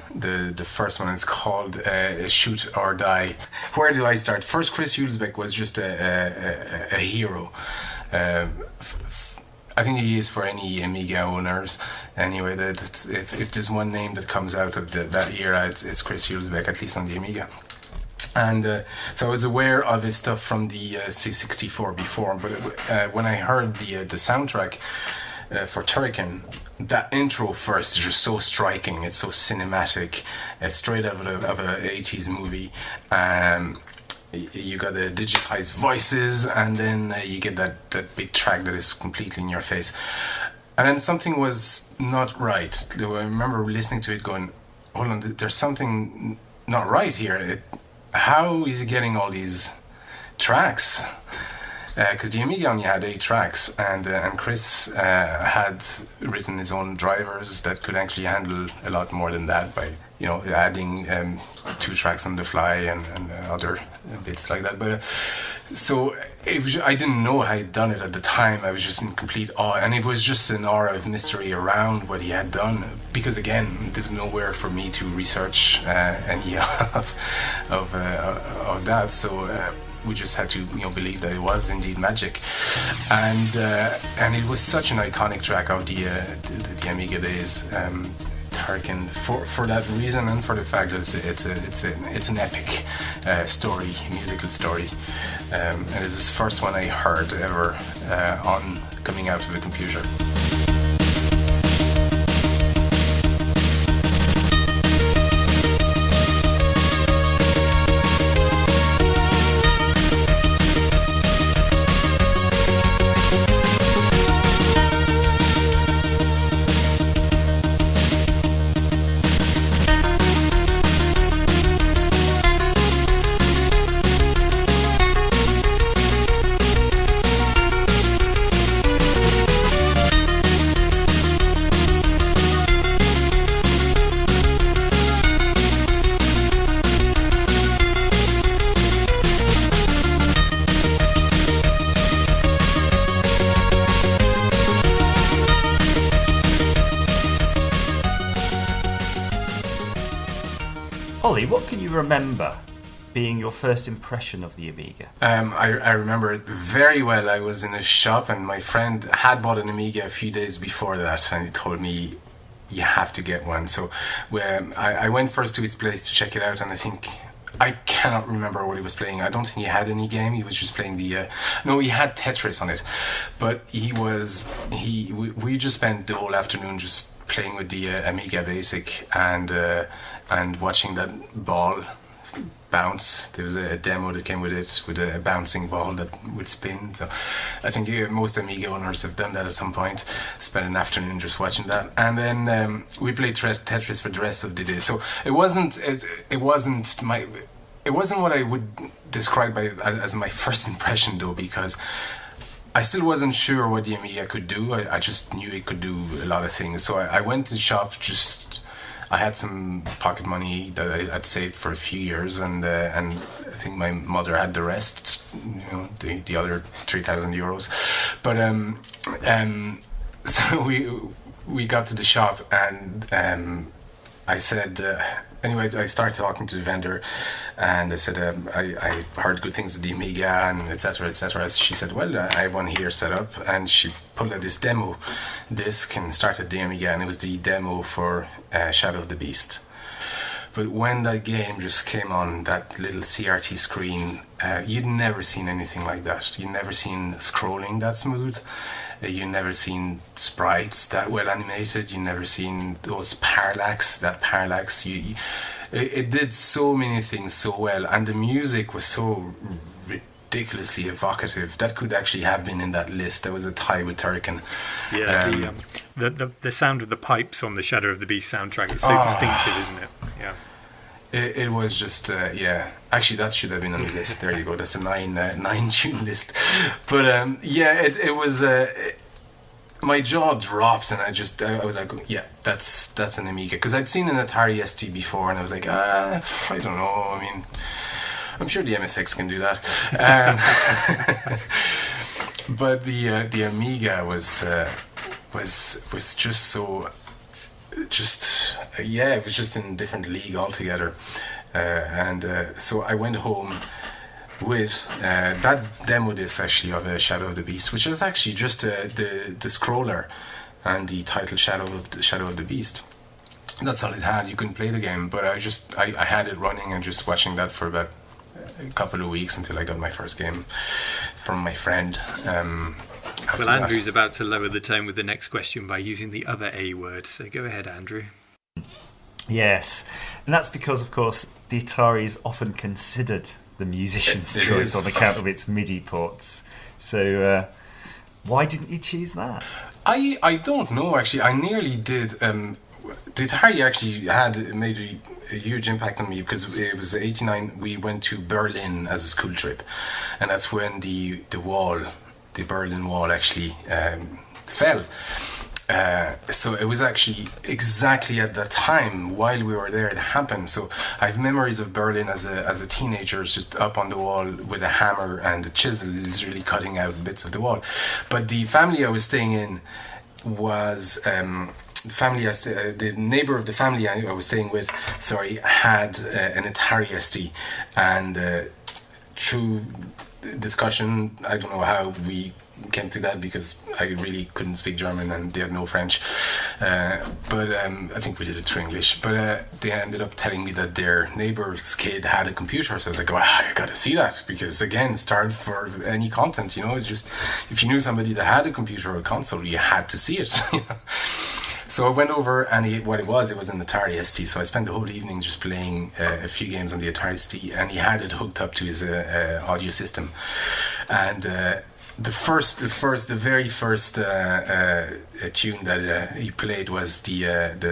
The first one is called Shoot or Die. Where do I start? First, Chris Hulsbeck was just a hero. I think he is for any Amiga owners. Anyway, if there's one name that comes out of that era, it's Chris Hulsbeck, at least on the Amiga. And so I was aware of his stuff from the C64 before, but when I heard the soundtrack for Turrican, that intro first is just so striking. It's so cinematic. It's straight out of an 80s movie. You got the digitized voices, and then you get that big track that is completely in your face. And then something was not right. I remember listening to it going, hold on, there's something not right here. How is he getting all these tracks? Because the Amiga only had 8 tracks, and Chris had written his own drivers that could actually handle a lot more than that by adding 2 tracks on the fly and other bits like that. But so I didn't know how he'd done it at the time. I was just in complete awe, and it was just an aura of mystery around what he had done, because again, there was nowhere for me to research any of that. So we just had to believe that it was indeed magic, and it was such an iconic track of the Amiga days. Turrican, for that reason, and for the fact that it's an epic story, musical story, and it was the first one I heard ever on coming out of a computer. Ollie, what can you remember being your first impression of the Amiga? I remember it very well. I was in a shop and my friend had bought an Amiga a few days before that, and he told me, you have to get one. So I went first to his place to check it out, and I cannot remember what he was playing. I don't think he had any game. He was just playing no, he had Tetris on it, but we just spent the whole afternoon just playing with the Amiga Basic and watching that ball bounce. There was a demo that came with it, with a bouncing ball that would spin. So I think most Amiga owners have done that at some point. Spent an afternoon just watching that, and then we played Tetris for the rest of the day. So it wasn't what I would describe as my first impression, though, because I still wasn't sure what the Amiga could do. I just knew it could do a lot of things. So I went to the shop. I had some pocket money that I had saved for a few years, and I think my mother had the rest, the other €3,000. But so we got to the shop, and I said, anyway, I started talking to the vendor, and I said, I heard good things of the Amiga, and etc., etc. She said, well, I have one here set up, and she pulled out this demo disc and started the Amiga, and it was the demo for Shadow of the Beast. But when that game just came on, that little CRT screen, you'd never seen anything like that. You'd never seen scrolling that smooth. You'd never seen sprites that well animated. You'd never seen those parallax. It did so many things so well, and the music was so ridiculously evocative. That could actually have been in that list. There was a tie with Turrican. Yeah, the sound of the pipes on the Shadow of the Beast soundtrack is so distinctive, isn't it? Yeah. It was just actually that should have been on the list. There you go. That's a nine tune list. But it was my jaw dropped, and I was like, yeah, that's an Amiga, because I'd seen an Atari ST before, and I was like, I don't know. I mean, I'm sure the MSX can do that. But the Amiga was just so. It was just in a different league altogether, so I went home with that demo disc actually of Shadow of the Beast, which is actually just the scroller and the title Shadow of the Beast. That's all it had. You couldn't play the game, but I had it running and just watching that for about a couple of weeks until I got my first game from my friend. Well, Andrew's about to lower the tone with the next question by using the other A word, so go ahead, Andrew. Yes, and that's because, of course, the Atari is often considered the musician's choice on account of its MIDI ports. So why didn't you choose that? I don't know, actually. I nearly did. The Atari actually made a huge impact on me, because it was 89. We went to Berlin as a school trip, and that's when the Berlin Wall actually fell. So it was actually exactly at that time, while we were there, it happened. So I have memories of Berlin as a teenager, just up on the wall with a hammer and a chisel, literally cutting out bits of the wall. But the family I was staying in was the neighbor of the family I was staying with, had an Atari ST, and through discussion. I don't know how we came to that, because I really couldn't speak German and they had no French, but I think we did it through English, but they ended up telling me that their neighbor's kid had a computer, so I was like, well, I gotta see that, because again, start for any content, you know, it's just, if you knew somebody that had a computer or a console, you had to see it. You know? So I went over, and it was an Atari ST, so I spent the whole evening just playing a few games on the Atari ST, and he had it hooked up to his audio system. And the very first tune that he played was the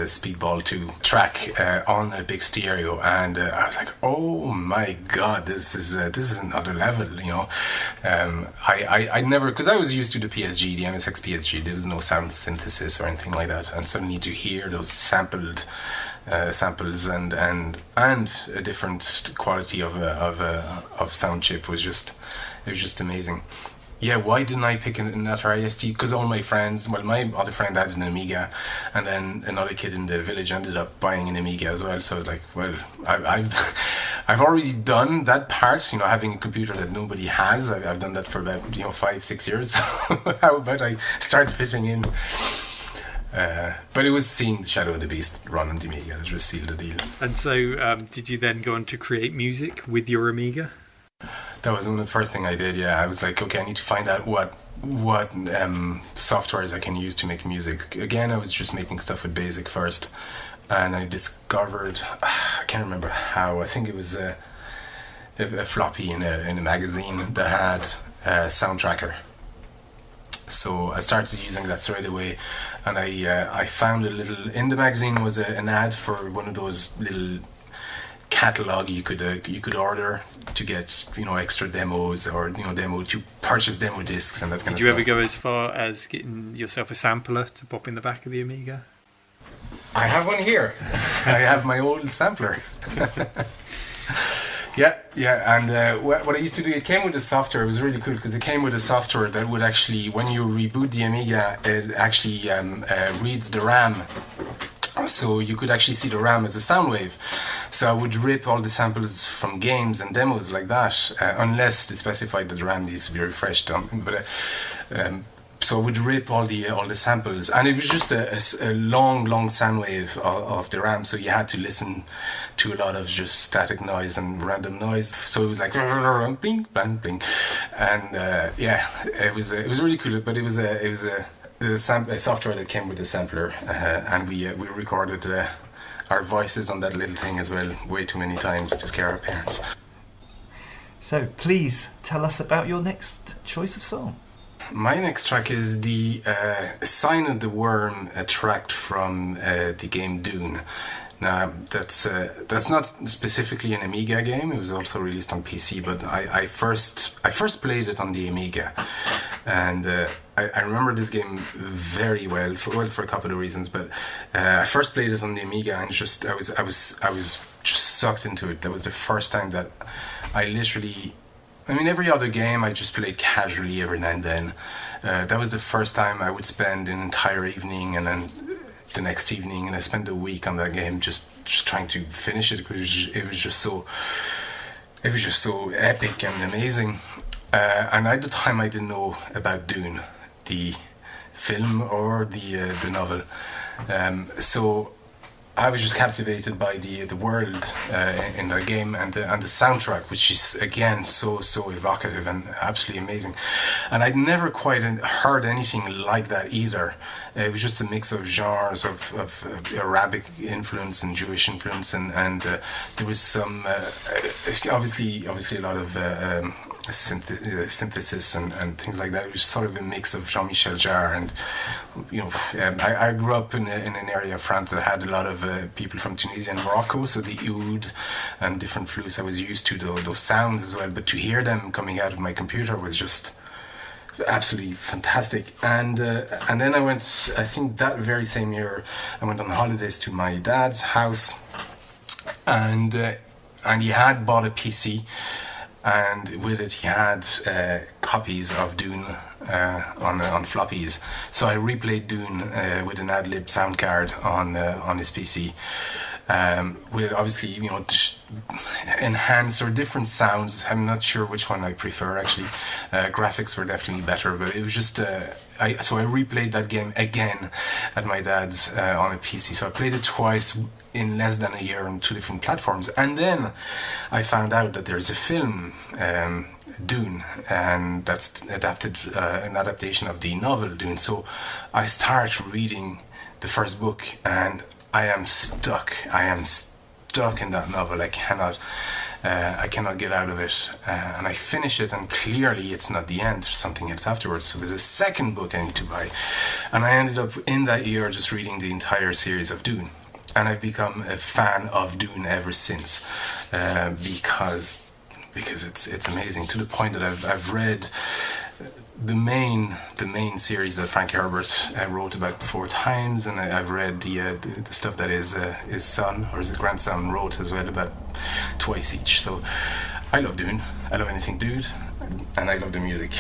Speedball 2 track on a big stereo, and I was like, oh my god, this is another level, you know. I never, because I was used to the PSG, the MSX PSG. There was no sound synthesis or anything like that, and suddenly to hear those samples and a different quality of sound chip was just amazing. Yeah, why didn't I pick an Atari ST? Because all my friends, well, my other friend had an Amiga, and then another kid in the village ended up buying an Amiga as well. So I was like, well, I've already done that part, you know, having a computer that nobody has. I've done that for about 5-6 years. So how about I start fitting in? But it was seeing Shadow of the Beast run on the Amiga that just sealed the deal. And so, did you then go on to create music with your Amiga? That was one of the first thing I did. Yeah, I was like, okay, I need to find out what softwares I can use to make music. Again, I was just making stuff with BASIC first, and I discovered, I can't remember how. I think it was a floppy in a magazine that had a sound tracker. So I started using that straight away, and I found a little in the magazine was an ad for one of those little catalog you could order to get extra demos, or to purchase demo discs and that kind of stuff. Did you ever go as far as getting yourself a sampler to pop in the back of the Amiga? I have one here. I have my old sampler. Yeah, and what I used to do, it came with a software. It was really cool because it came with a software that would actually, when you reboot the Amiga, it actually reads the RAM. So you could actually see the RAM as a sound wave. So I would rip all the samples from games and demos like that, unless they specified that the RAM needs to be refreshed. So I would rip all the samples, and it was just a long sound wave of the RAM. So you had to listen to a lot of just static noise and random noise. So it was like bling bling bling, and it was really cool. But it was a software that came with a sampler, and we recorded our voices on that little thing as well, way too many times to scare our parents. So please tell us about your next choice of song. My next track is the Sign of the Worm track from the game Dune. Now, that's not specifically an Amiga game. It was also released on PC, but I first played it on the Amiga, and I remember this game very well for a couple of reasons. But I first played it on the Amiga, and I was just sucked into it. That was the first time that I literally. I mean, every other game I just played casually every now and then. That was the first time I would spend an entire evening, and then the next evening, and I spent a week on that game just trying to finish it. It was just so epic and amazing. And at the time, I didn't know about Dune, the film or the novel. So I was just captivated by the world in the game, and the soundtrack, which is again so evocative and absolutely amazing. And I'd never quite heard anything like that either. It was just a mix of genres of Arabic influence and Jewish influence, and there was some obviously a lot of synthesis and things like that. It was sort of a mix of Jean-Michel Jarre, and I grew up in an area of France that had a lot of people from Tunisia and Morocco, so the oud and different flutes, I was used to those sounds as well, but to hear them coming out of my computer was just absolutely fantastic. And then I went, I think that very same year, I went on holidays to my dad's house, and he had bought a PC, and with it he had copies of Dune on floppies. So I replayed Dune with an ad-lib sound card on his PC. with obviously enhanced or different sounds. I'm not sure which one I prefer actually. Graphics were definitely better, but it was just I replayed that game again at my dad's on a PC. So I played it twice in less than a year on 2 different platforms, and then I found out that there's a film, Dune, and that's an adaptation of the novel Dune. So I start reading the first book, and I am stuck in that novel. I cannot get out of it, and I finish it, and clearly it's not the end. There's something else afterwards. So there's a second book I need to buy, and I ended up in that year just reading the entire series of Dune, and I've become a fan of Dune ever since, because it's amazing, to the point that I've read the main series that Frank Herbert wrote about 4 times, and I've read the stuff that his son or his grandson wrote as well, about twice each. So I love Dune. I love anything Dune, and I love the music.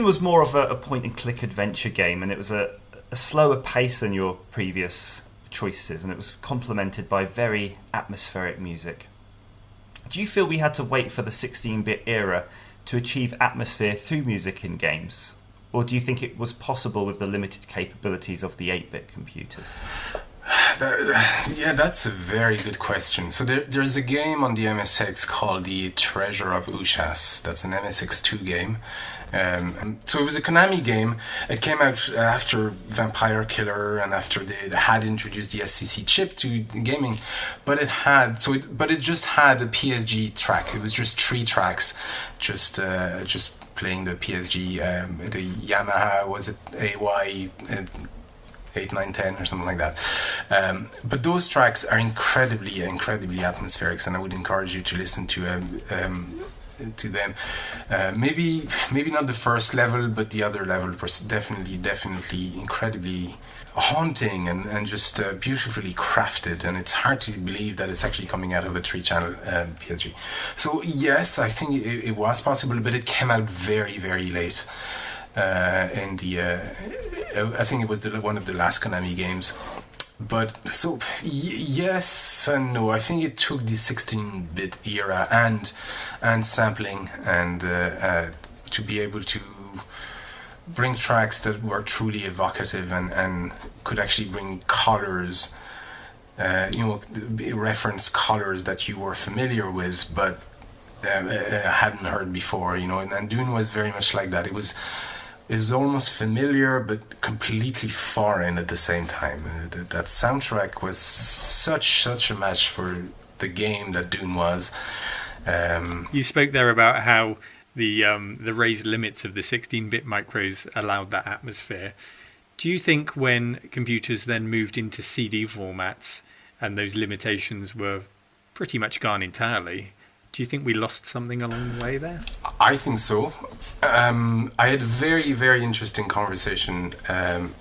Was more of a point-and-click adventure game, and it was a slower pace than your previous choices, and it was complemented by very atmospheric music. Do you feel we had to wait for the 16-bit era to achieve atmosphere through music in games, or do you think it was possible with the limited capabilities of the 8-bit computers? Yeah, that's a very good question. So there's a game on the MSX called the Treasure of Ushas. That's an MSX2 game. So it was a Konami game. It came out after Vampire Killer and after they had introduced the SCC chip to gaming, but it just had a PSG track. It was just 3 tracks, just playing the PSG, the Yamaha, was it AY 8, 9, 10 or something like that. But those tracks are incredibly atmospheric, and I would encourage you to listen to them. Maybe not the first level, but the other level was definitely incredibly haunting and just beautifully crafted, and it's hard to believe that it's actually coming out of a 3-channel PSG. So yes, I think it was possible, but it came out very, very late. In the I think it was one of the last Konami games. But so yes and no. I think it took the 16-bit era and sampling and to be able to bring tracks that were truly evocative and could actually bring colors, reference colors that you were familiar with, but hadn't heard before. And Dune was very much like that. It was almost familiar but completely foreign at the same time. That soundtrack was such a match for the game that Dune was. You spoke there about how the raised limits of the 16-bit micros allowed that atmosphere. Do you think when computers then moved into CD formats and those limitations were pretty much gone entirely, do you think we lost something along the way there? I think so. I had a very, very interesting conversation on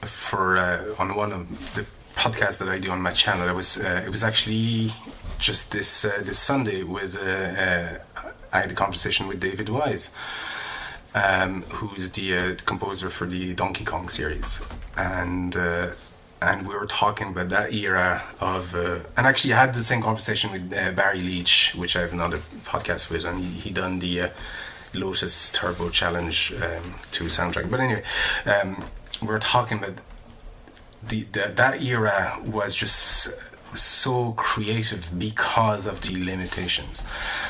one of the podcasts that I do on my channel. It was actually just this Sunday with I had a conversation with David Wise, who's the composer for the Donkey Kong series, and we were talking about that era of... and actually I had the same conversation with Barry Leach, which I have another podcast with, and he done the Lotus Turbo Challenge 2 soundtrack. But anyway, we were talking about that era was just so creative because of the limitations.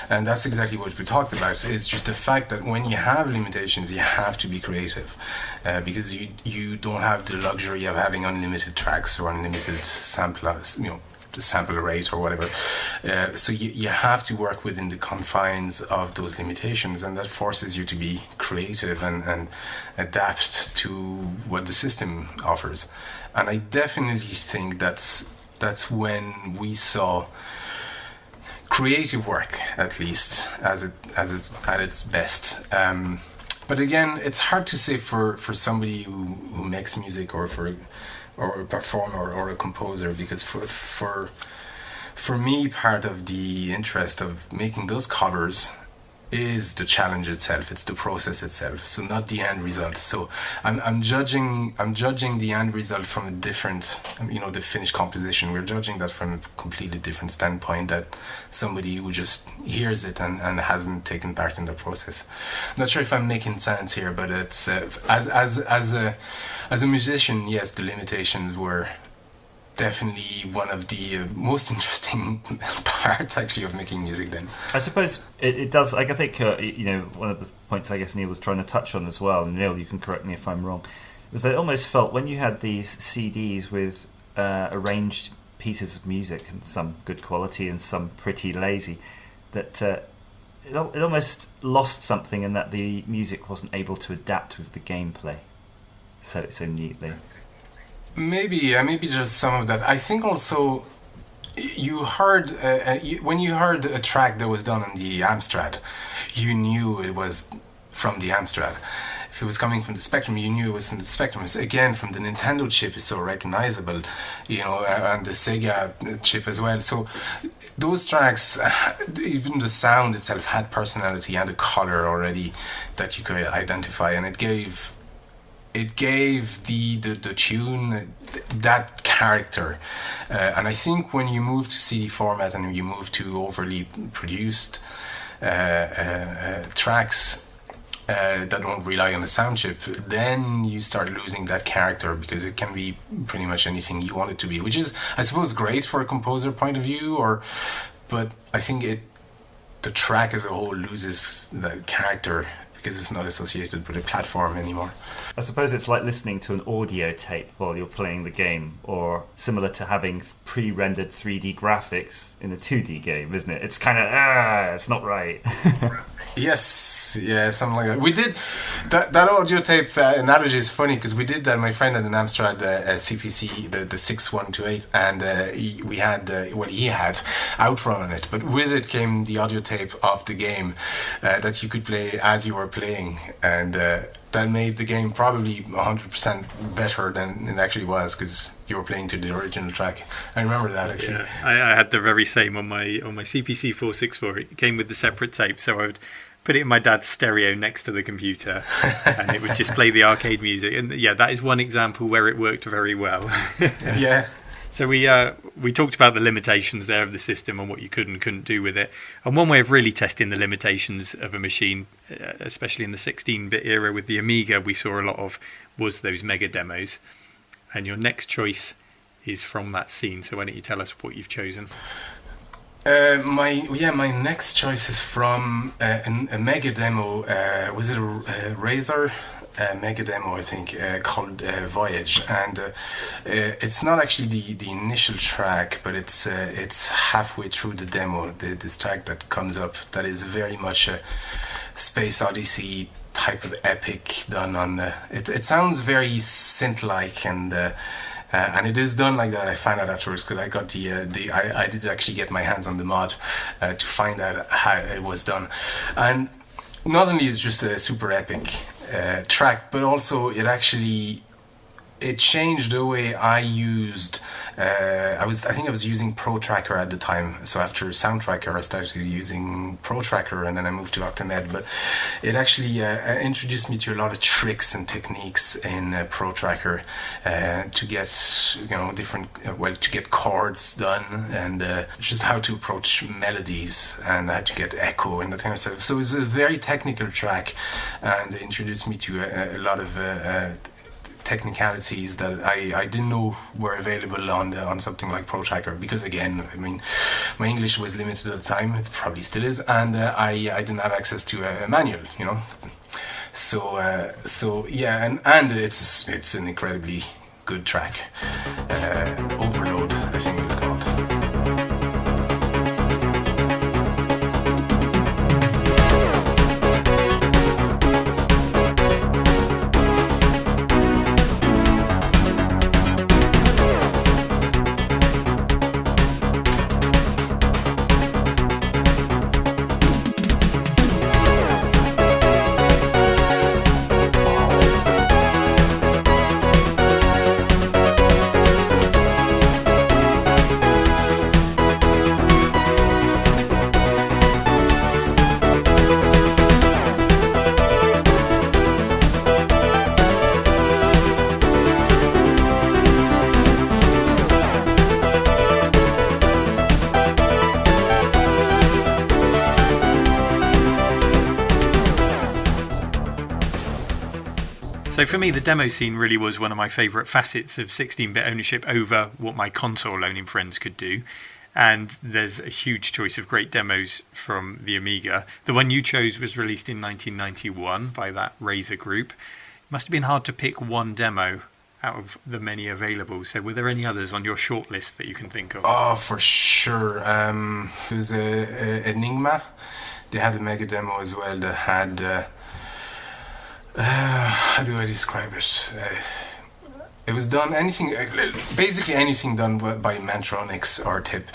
And that's exactly what we talked about. It's just the fact that when you have limitations, you have to be creative, because you don't have the luxury of having unlimited tracks or unlimited sample, the sample rate or whatever. So you have to work within the confines of those limitations, and that forces you to be creative and adapt to what the system offers. And I definitely think that's when we saw creative work, at least as it's at its best. But again, it's hard to say for somebody who makes music or a performer or a composer, because for me, part of the interest of making those covers is the challenge itself. It's the process itself, so not the end result. So I'm judging the end result from a different, the finished composition. We're judging that from a completely different standpoint, that somebody who just hears it and hasn't taken part in the process. I'm not sure if I'm making sense here, but it's as a musician, yes, the limitations were definitely one of the most interesting parts, actually, of making music then. I suppose it does. Like, I think one of the points I guess Neil was trying to touch on as well, and Neil, you can correct me if I'm wrong, was that it almost felt when you had these CDs with arranged pieces of music, and some good quality and some pretty lazy, that it almost lost something in that the music wasn't able to adapt with the gameplay so neatly. Maybe just some of that. I think also you heard when you heard a track that was done on the Amstrad, you knew it was from the Amstrad. If it was coming from the Spectrum, you knew it was from the Spectrum. It's, again, from the Nintendo chip is so recognizable, and the Sega chip as well. So those tracks, even the sound itself had personality and a color already that you could identify, and it gave the tune that character. And I think when you move to CD format and you move to overly produced tracks that don't rely on the sound chip, then you start losing that character, because it can be pretty much anything you want it to be, which is, I suppose, great for a composer point of view, but I think the track as a whole loses the character because it's not associated with a platform anymore. I suppose it's like listening to an audio tape while you're playing the game, or similar to having pre-rendered 3D graphics in a 2D game, isn't it? It's kind of, it's not right. Yes, yeah, something like that. We did that audio tape analogy is funny, because we did that. My friend had an Amstrad CPC, the 6128, and he had Outrun on it, but with it came the audio tape of the game that you could play as you were playing, and that made the game probably 100% better than it actually was, because you were playing to the original track. I remember that, actually. Yeah, I had the very same on my CPC 464. It came with the separate tape, so I would put it in my dad's stereo next to the computer, and it would just play the arcade music. And yeah, that is one example where it worked very well. Yeah. So we talked about the limitations there of the system and what you could and couldn't do with it. And one way of really testing the limitations of a machine, especially in the 16-bit era with the Amiga, we saw a lot of, was those mega demos. And your next choice is from that scene. So why don't you tell us what you've chosen? My next choice is from a mega demo. Was it a Razor? Mega demo, I think, called Voyage, and it's not actually the initial track, but it's halfway through the demo. This track that comes up, that is very much a Space Odyssey type of epic done on. It sounds very synth-like, and it is done like that. I found out afterwards, because I got I did actually get my hands on the mod to find out how it was done, and not only is it just a super epic track, but also it changed the way I used. I think I was using Pro Tracker at the time. So after Sound Tracker, I started using Pro Tracker, and then I moved to Octamed. But it actually introduced me to a lot of tricks and techniques in Pro Tracker to get to get chords done, and just how to approach melodies and how to get echo and that kind of stuff. So it was a very technical track, and it introduced me to a lot of technicalities that I didn't know were available on something like Pro Tracker, because again, I mean, my English was limited at the time. It probably still is, and I didn't have access to a manual, you know. So yeah, and it's an incredibly good track. Overload, I think it was called. So for me, the demo scene really was one of my favourite facets of 16-bit ownership over what my console-owning friends could do. And there's a huge choice of great demos from the Amiga. The one you chose was released in 1991 by that Razer group. It must have been hard to pick one demo out of the many available. So were there any others on your shortlist that you can think of? Oh, for sure. There was Enigma. They had a mega demo as well that had... how do I describe it? It was done basically anything done by Mantronics or Tip.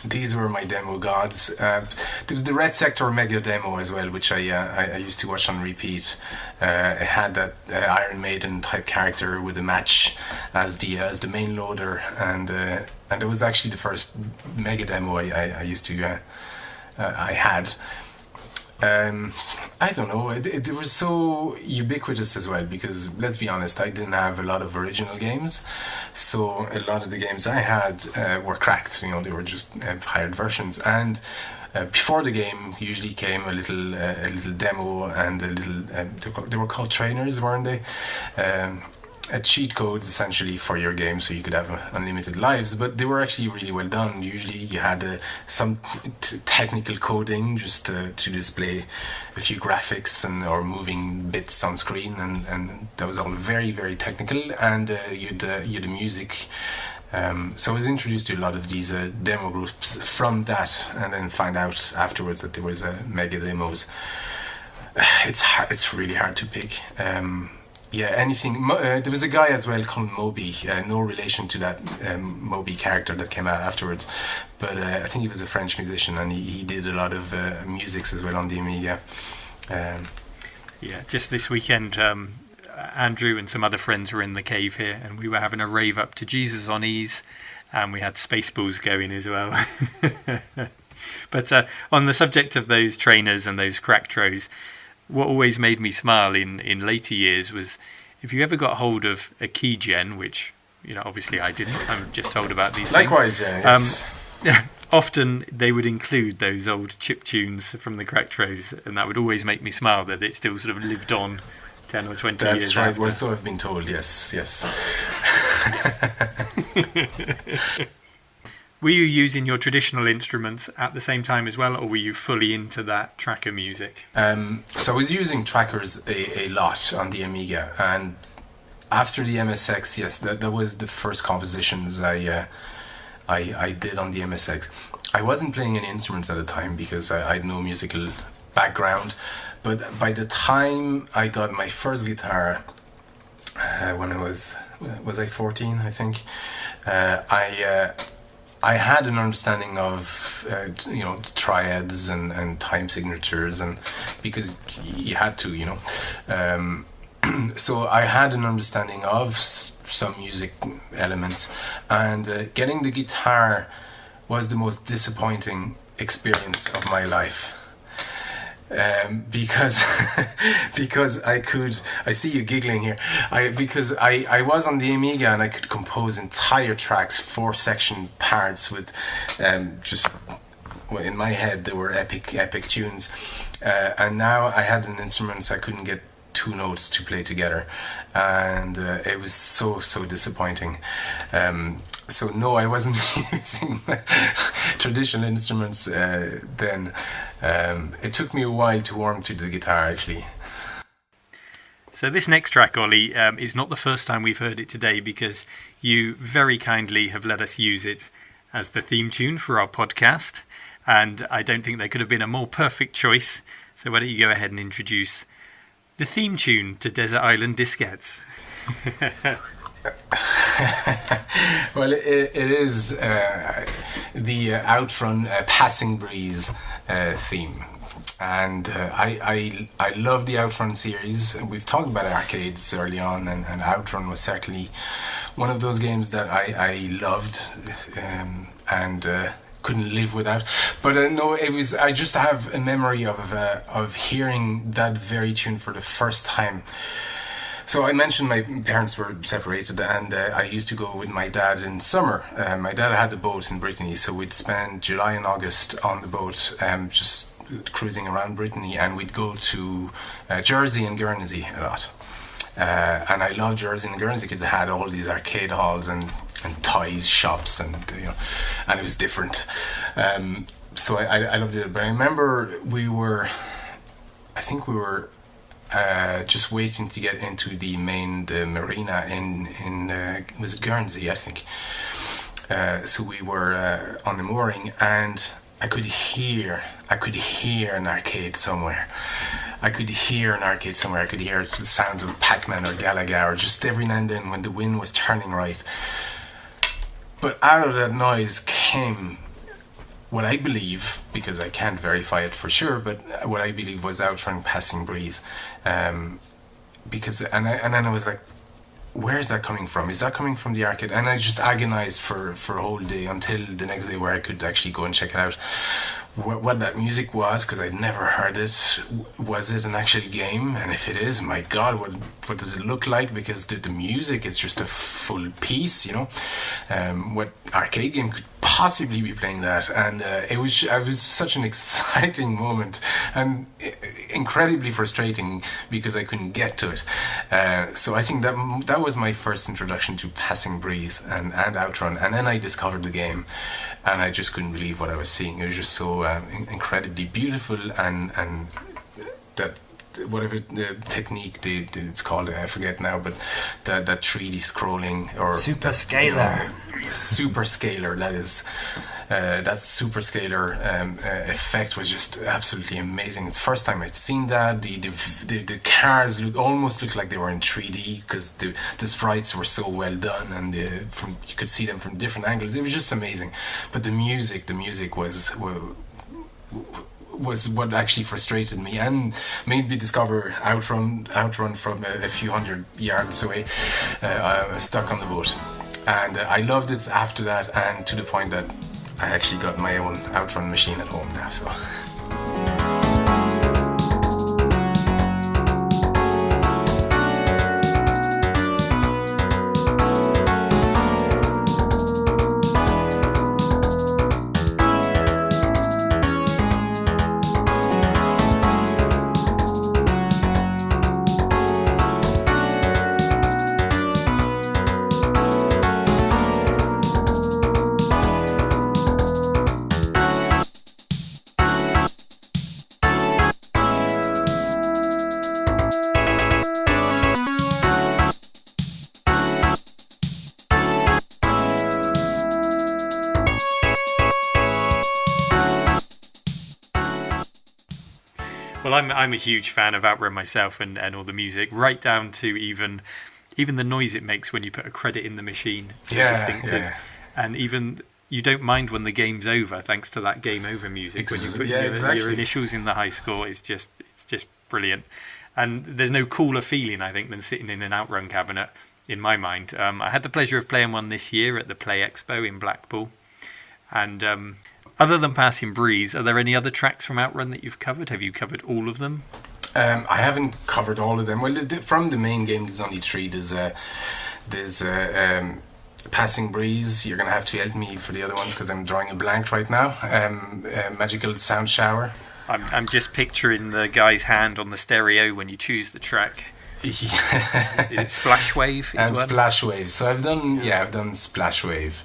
These were my demo gods. There was the Red Sector Mega demo as well, which I used to watch on repeat. It had that Iron Maiden type character with a match as the main loader, and it was actually the first Mega demo I used to I had. I don't know, it was so ubiquitous as well, because let's be honest, I didn't have a lot of original games, so a lot of the games I had were cracked, you know, they were just hired versions, and before the game usually came a little demo and a little, they were called trainers, weren't they? Cheat codes essentially for your game, so you could have unlimited lives, but they were actually really well done. Usually you had some technical coding just to display a few graphics or moving bits on screen, and that was all very, very technical, and you had the music. So I was introduced to a lot of these demo groups from that, and then find out afterwards that there was mega demos. It's really hard to pick. Yeah, anything. There was a guy as well called Moby, no relation to that Moby character that came out afterwards, but I think he was a French musician, and he did a lot of musics as well on the Amiga. Yeah, just this weekend, Andrew and some other friends were in the cave here, and we were having a rave up to Jesus on Ease, and we had Spaceballs going as well. But on the subject of those trainers and those cracktros, what always made me smile in later years was if you ever got hold of a keygen, which, you know, obviously I didn't. I'm just told about these Likewise, things. Likewise, yeah. Often they would include those old chip tunes from the cracktros, and that would always make me smile that it still sort of lived on 10 or 20 years That's right, after. well, so I've been told, yes. Were you using your traditional instruments at the same time as well, or were you fully into that tracker music? So I was using trackers a lot on the Amiga, and after the MSX, yes, that was the first compositions I did on the MSX. I wasn't playing any instruments at the time because I had no musical background, but by the time I got my first guitar, when I was I 14, I think, I had an understanding of triads and time signatures, and because you had to, you know. So I had an understanding of some music elements, and getting the guitar was the most disappointing experience of my life. Because I see you giggling here. Because I was on the Amiga and I could compose entire tracks, 4-section parts with in my head they were epic tunes. And now I had an instrument, so I couldn't get two notes to play together, and it was so disappointing. So no, I wasn't using traditional instruments then. It took me a while to warm to the guitar, actually. So this next track, Ollie, is not the first time we've heard it today, because you very kindly have let us use it as the theme tune for our podcast, and I don't think there could have been a more perfect choice. So why don't you go ahead and introduce the theme tune to Desert Island Diskettes? Well, it is the Outrun Passing Breeze theme. And I love the Outrun series. We've talked about arcades early on, and Outrun was certainly one of those games that I loved and couldn't live without. But no, it was. I just have a memory of hearing that very tune for the first time. So I mentioned my parents were separated, and I used to go with my dad in summer. My dad had a boat in Brittany, so we'd spend July and August on the boat, just cruising around Brittany, and we'd go to Jersey and Guernsey a lot. And I loved Jersey and Guernsey because it had all these arcade halls and toys shops, and and it was different. So I loved it. But I remember I think we were just waiting to get into the marina in was it Guernsey, I think. So we were on the mooring, and I could hear an arcade somewhere. I could hear the sounds of Pac-Man or Galaga, or just every now and then when the wind was turning right. But out of that noise came what I believe, because I can't verify it for sure, but what I believe was Outrun Passing Breeze. And then I was like, where is that coming from? Is that coming from the arcade? And I just agonized for a whole day until the next day, where I could actually go and check it out. What that music was, because I'd never heard it. Was it an actual game? And if it is, my God, what does it look like? Because the music is just a full piece, what arcade game could possibly be playing that? And it was such an exciting moment, and incredibly frustrating because I couldn't get to it. So I think that was my first introduction to Passing Breeze and Outrun, and then I discovered the game, and I just couldn't believe what I was seeing. It was just so incredibly beautiful, and that whatever the technique it's called, I forget now, but that 3D scrolling, or super scaler, super scaler, that is that super scaler effect was just absolutely amazing. It's the first time I'd seen that. The cars almost looked like they were in 3D, because the sprites were so well done, and you could see them from different angles. It was just amazing. But the music was what actually frustrated me and made me discover Outrun from a few hundred yards away, stuck on the boat. And I loved it after that, and to the point that I actually got my own Outrun machine at home now. So. Well, I'm a huge fan of Outrun myself, and all the music, right down to even the noise it makes when you put a credit in the machine. Distinctive. And even you don't mind when the game's over, thanks to that game over music. When you put your initials in the high score, it's just brilliant. And there's no cooler feeling, I think, than sitting in an Outrun cabinet, in my mind. I had the pleasure of playing one this year at the Play Expo in Blackpool, and other than Passing Breeze, are there any other tracks from Outrun that you've covered? Have you covered all of them? I haven't covered all of them. Well, from the main game, there's only 3. There's Passing Breeze. You're going to have to help me for the other ones because I'm drawing a blank right now. Magical Sound Shower. I'm just picturing the guy's hand on the stereo when you choose the track. Yeah. Is it Splash Wave as and well? Splash Wave. So I've done Splash Wave.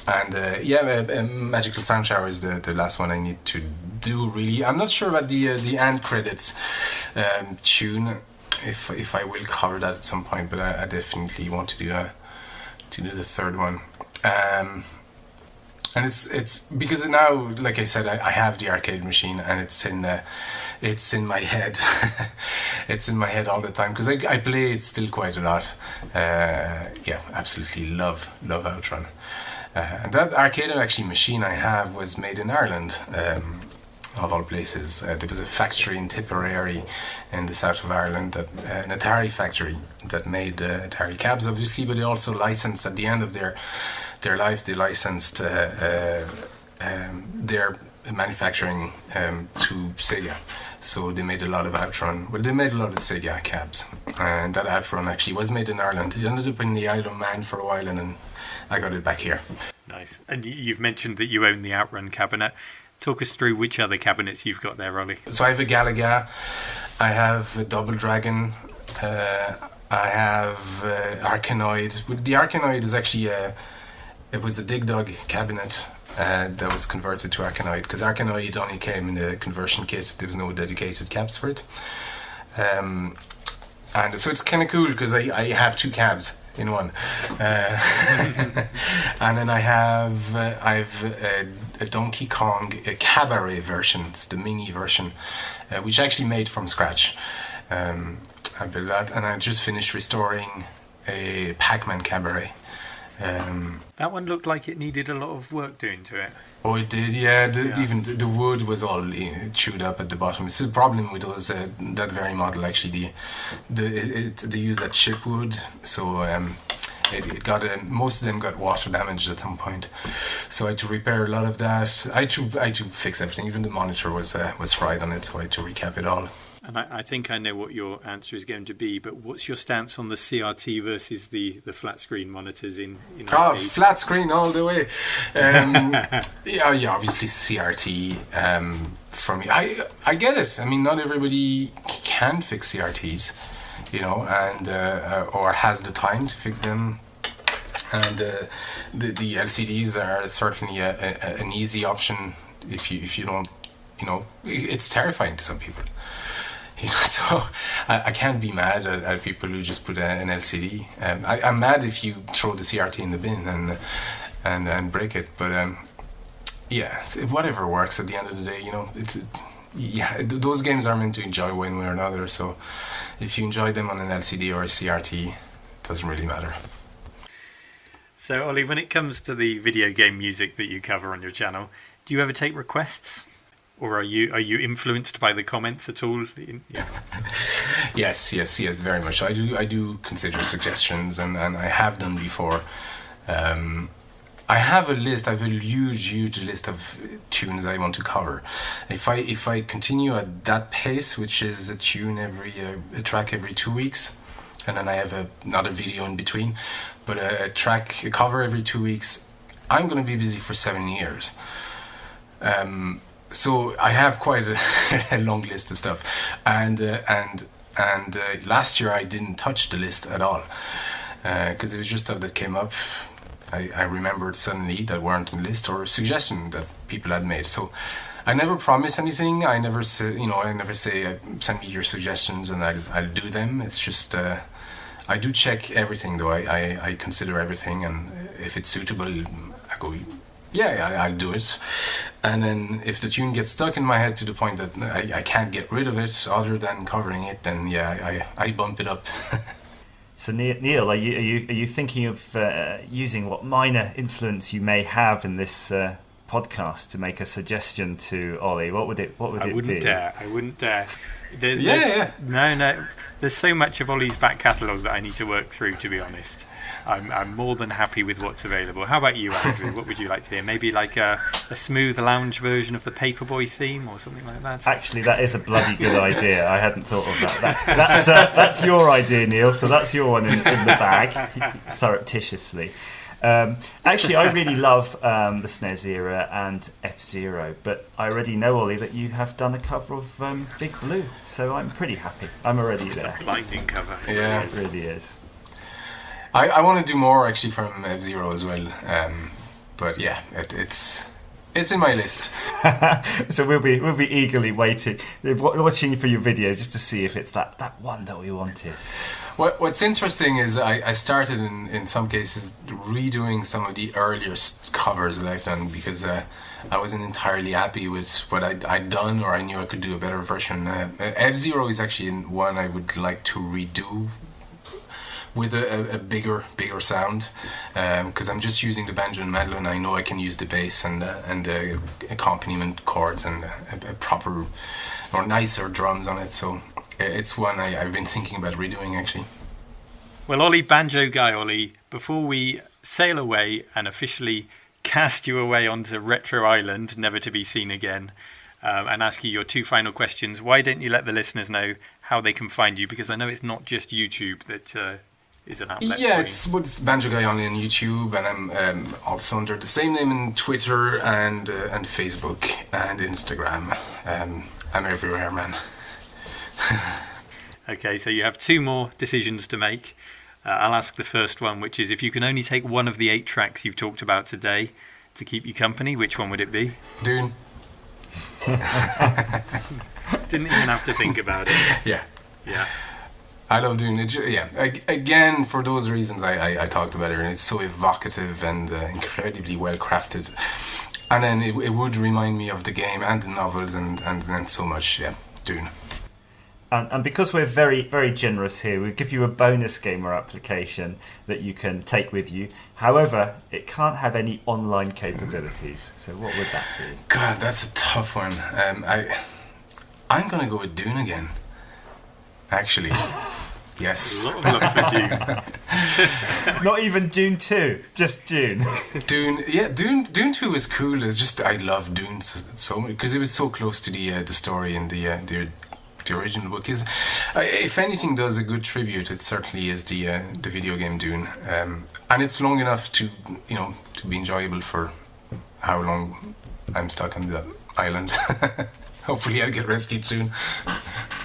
Magical Sound Shower is the last one I need to do. Really, I'm not sure about the end credits tune. If I will cover that at some point, but I definitely want to do the third one. And it's because now, like I said, I have the arcade machine, and it's in my head. It's in my head all the time because I play it still quite a lot. Absolutely love Outrun. And that arcade machine I have was made in Ireland, of all places. There was a factory in Tipperary in the south of Ireland, an Atari factory that made Atari cabs, obviously, but they also licensed at the end of their life. They licensed their manufacturing to Sega. So they made a lot of Outrun. Well, they made a lot of Sega cabs, and that Outrun actually was made in Ireland. It ended up in the Isle of Man for a while, and then I got it back here. Nice. And you've mentioned that you own the Outrun cabinet. Talk us through which other cabinets you've got there, Ollie. So I have a Galaga, I have a Double Dragon, I have Arkanoid. The Arkanoid is actually it was a Dig Dug cabinet that was converted to Arkanoid, because Arkanoid only came in a conversion kit. There was no dedicated cabs for it. And so it's kind of cool because I have two cabs in one. And then I've a Donkey Kong a Cabaret version. It's the mini version, which I actually made from scratch. I built that, and I just finished restoring a Pac-Man Cabaret. That one looked like it needed a lot of work doing to it. Oh, it did, yeah. Even the wood was all chewed up at the bottom. It's the problem with those that very model. Actually, they use that chip wood, so it got most of them got water damaged at some point. So I had to repair a lot of that. I had to fix everything. Even the monitor was fried on it, so I had to recap it all. And I think I know what your answer is going to be, but what's your stance on the CRT versus the flat screen monitors in arcades? Flat screen all the way. Obviously CRT. For me, I get it. I mean, not everybody can fix CRTs, and or has the time to fix them. And the LCDs are certainly an easy option if you don't. It's terrifying to some people. So I can't be mad at people who just put an LCD. I'm mad if you throw the CRT in the bin and break it. But whatever works at the end of the day. Those games are meant to enjoy one way or another. So if you enjoy them on an LCD or a CRT, it doesn't really matter. So Ollie, when it comes to the video game music that you cover on your channel, do you ever take requests? Or are you influenced by the comments at all? Yes, very much. I do consider suggestions, and I have done before. I have a list. I have a huge list of tunes I want to cover. If I continue at that pace, which is a tune a track every 2 weeks, and then I have another video in between, but a cover every 2 weeks, I'm going to be busy for 7 years. So I have quite a long list of stuff, and last year I didn't touch the list at all because it was just stuff that came up. I remembered suddenly that weren't on the list, or a suggestion that people had made. So I never promise anything. I never say send me your suggestions and I'll do them. It's just I do check everything though. I consider everything, and if it's suitable, I go. Yeah, I'll do it. And then if the tune gets stuck in my head to the point that I can't get rid of it other than covering it, then I bump it up. So Neil, are you thinking of using what minor influence you may have in this podcast to make a suggestion to Ollie? What would it be? I wouldn't dare. No. There's so much of Ollie's back catalogue that I need to work through, to be honest. I'm more than happy with what's available. How about you, Andrew? What would you like to hear? Maybe like a smooth lounge version of the Paperboy theme or something like that? Actually, that is a bloody good idea. I hadn't thought of that. That's your idea, Neil. So that's your one in the bag, surreptitiously. Actually, I really love the SNES era and F-Zero, but I already know, Ollie, that you have done a cover of Big Blue, so I'm pretty happy. I'm already there. Lightning cover. Yeah, It really is. I want to do more actually from F-Zero as well. But yeah, it's in my list. So we'll be eagerly waiting, watching for your videos just to see if it's that one that we wanted. What's interesting is I started in some cases redoing some of the earlier covers that I've done because I wasn't entirely happy with what I'd done, or I knew I could do a better version. F-Zero is actually one I would like to redo with a bigger sound, because I'm just using the banjo and mandolin. I know I can use the bass and accompaniment chords and a proper or nicer drums on it. So it's one I've been thinking about redoing actually. Well, Ollie, banjo guy Ollie, before we sail away and officially cast you away onto Retro Island, never to be seen again, and ask you your two final questions, why don't you let the listeners know how they can find you? Because I know it's not just YouTube that is an outlet. Yeah, it's Banjo Guy Ollie on YouTube, and I'm also under the same name in Twitter and Facebook and Instagram. I'm everywhere, man. Okay, so you have two more decisions to make. I'll ask the first one, which is if you can only take one of the 8 tracks you've talked about today to keep you company, which one would it be? Dune. Didn't even have to think about it. Yeah. Yeah. I love Dune. Again, for those reasons I talked about it, and it's so evocative and incredibly well crafted. And then it would remind me of the game and the novels and so much. Yeah, Dune. And because we're very, very generous here, we'll give you a bonus gamer application that you can take with you. However, it can't have any online capabilities. So what would that be? God, that's a tough one. I'm going to go with Dune again. Actually. Yes. A lot of love for Dune. Not even Dune 2, just Dune. Dune 2 is cool. It's just I love Dune so much because it was so close to the story and the original book. Is if anything does a good tribute, it certainly is the video game Dune, and it's long enough to be enjoyable for how long I'm stuck on the island. Hopefully I'll get rescued soon.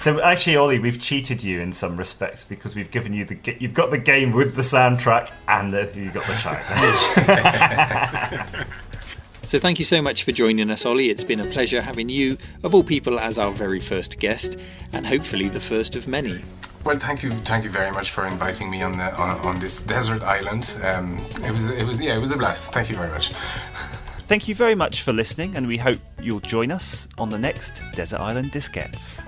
So actually, Ollie, we've cheated you in some respects because we've given you you've got the game with the soundtrack and you've got the track. So thank you so much for joining us, Ollie. It's been a pleasure having you, of all people, as our very first guest, and hopefully the first of many. Well, thank you very much for inviting me on this desert island. It was a blast. Thank you very much. Thank you very much for listening, and we hope you'll join us on the next Desert Island Diskettes.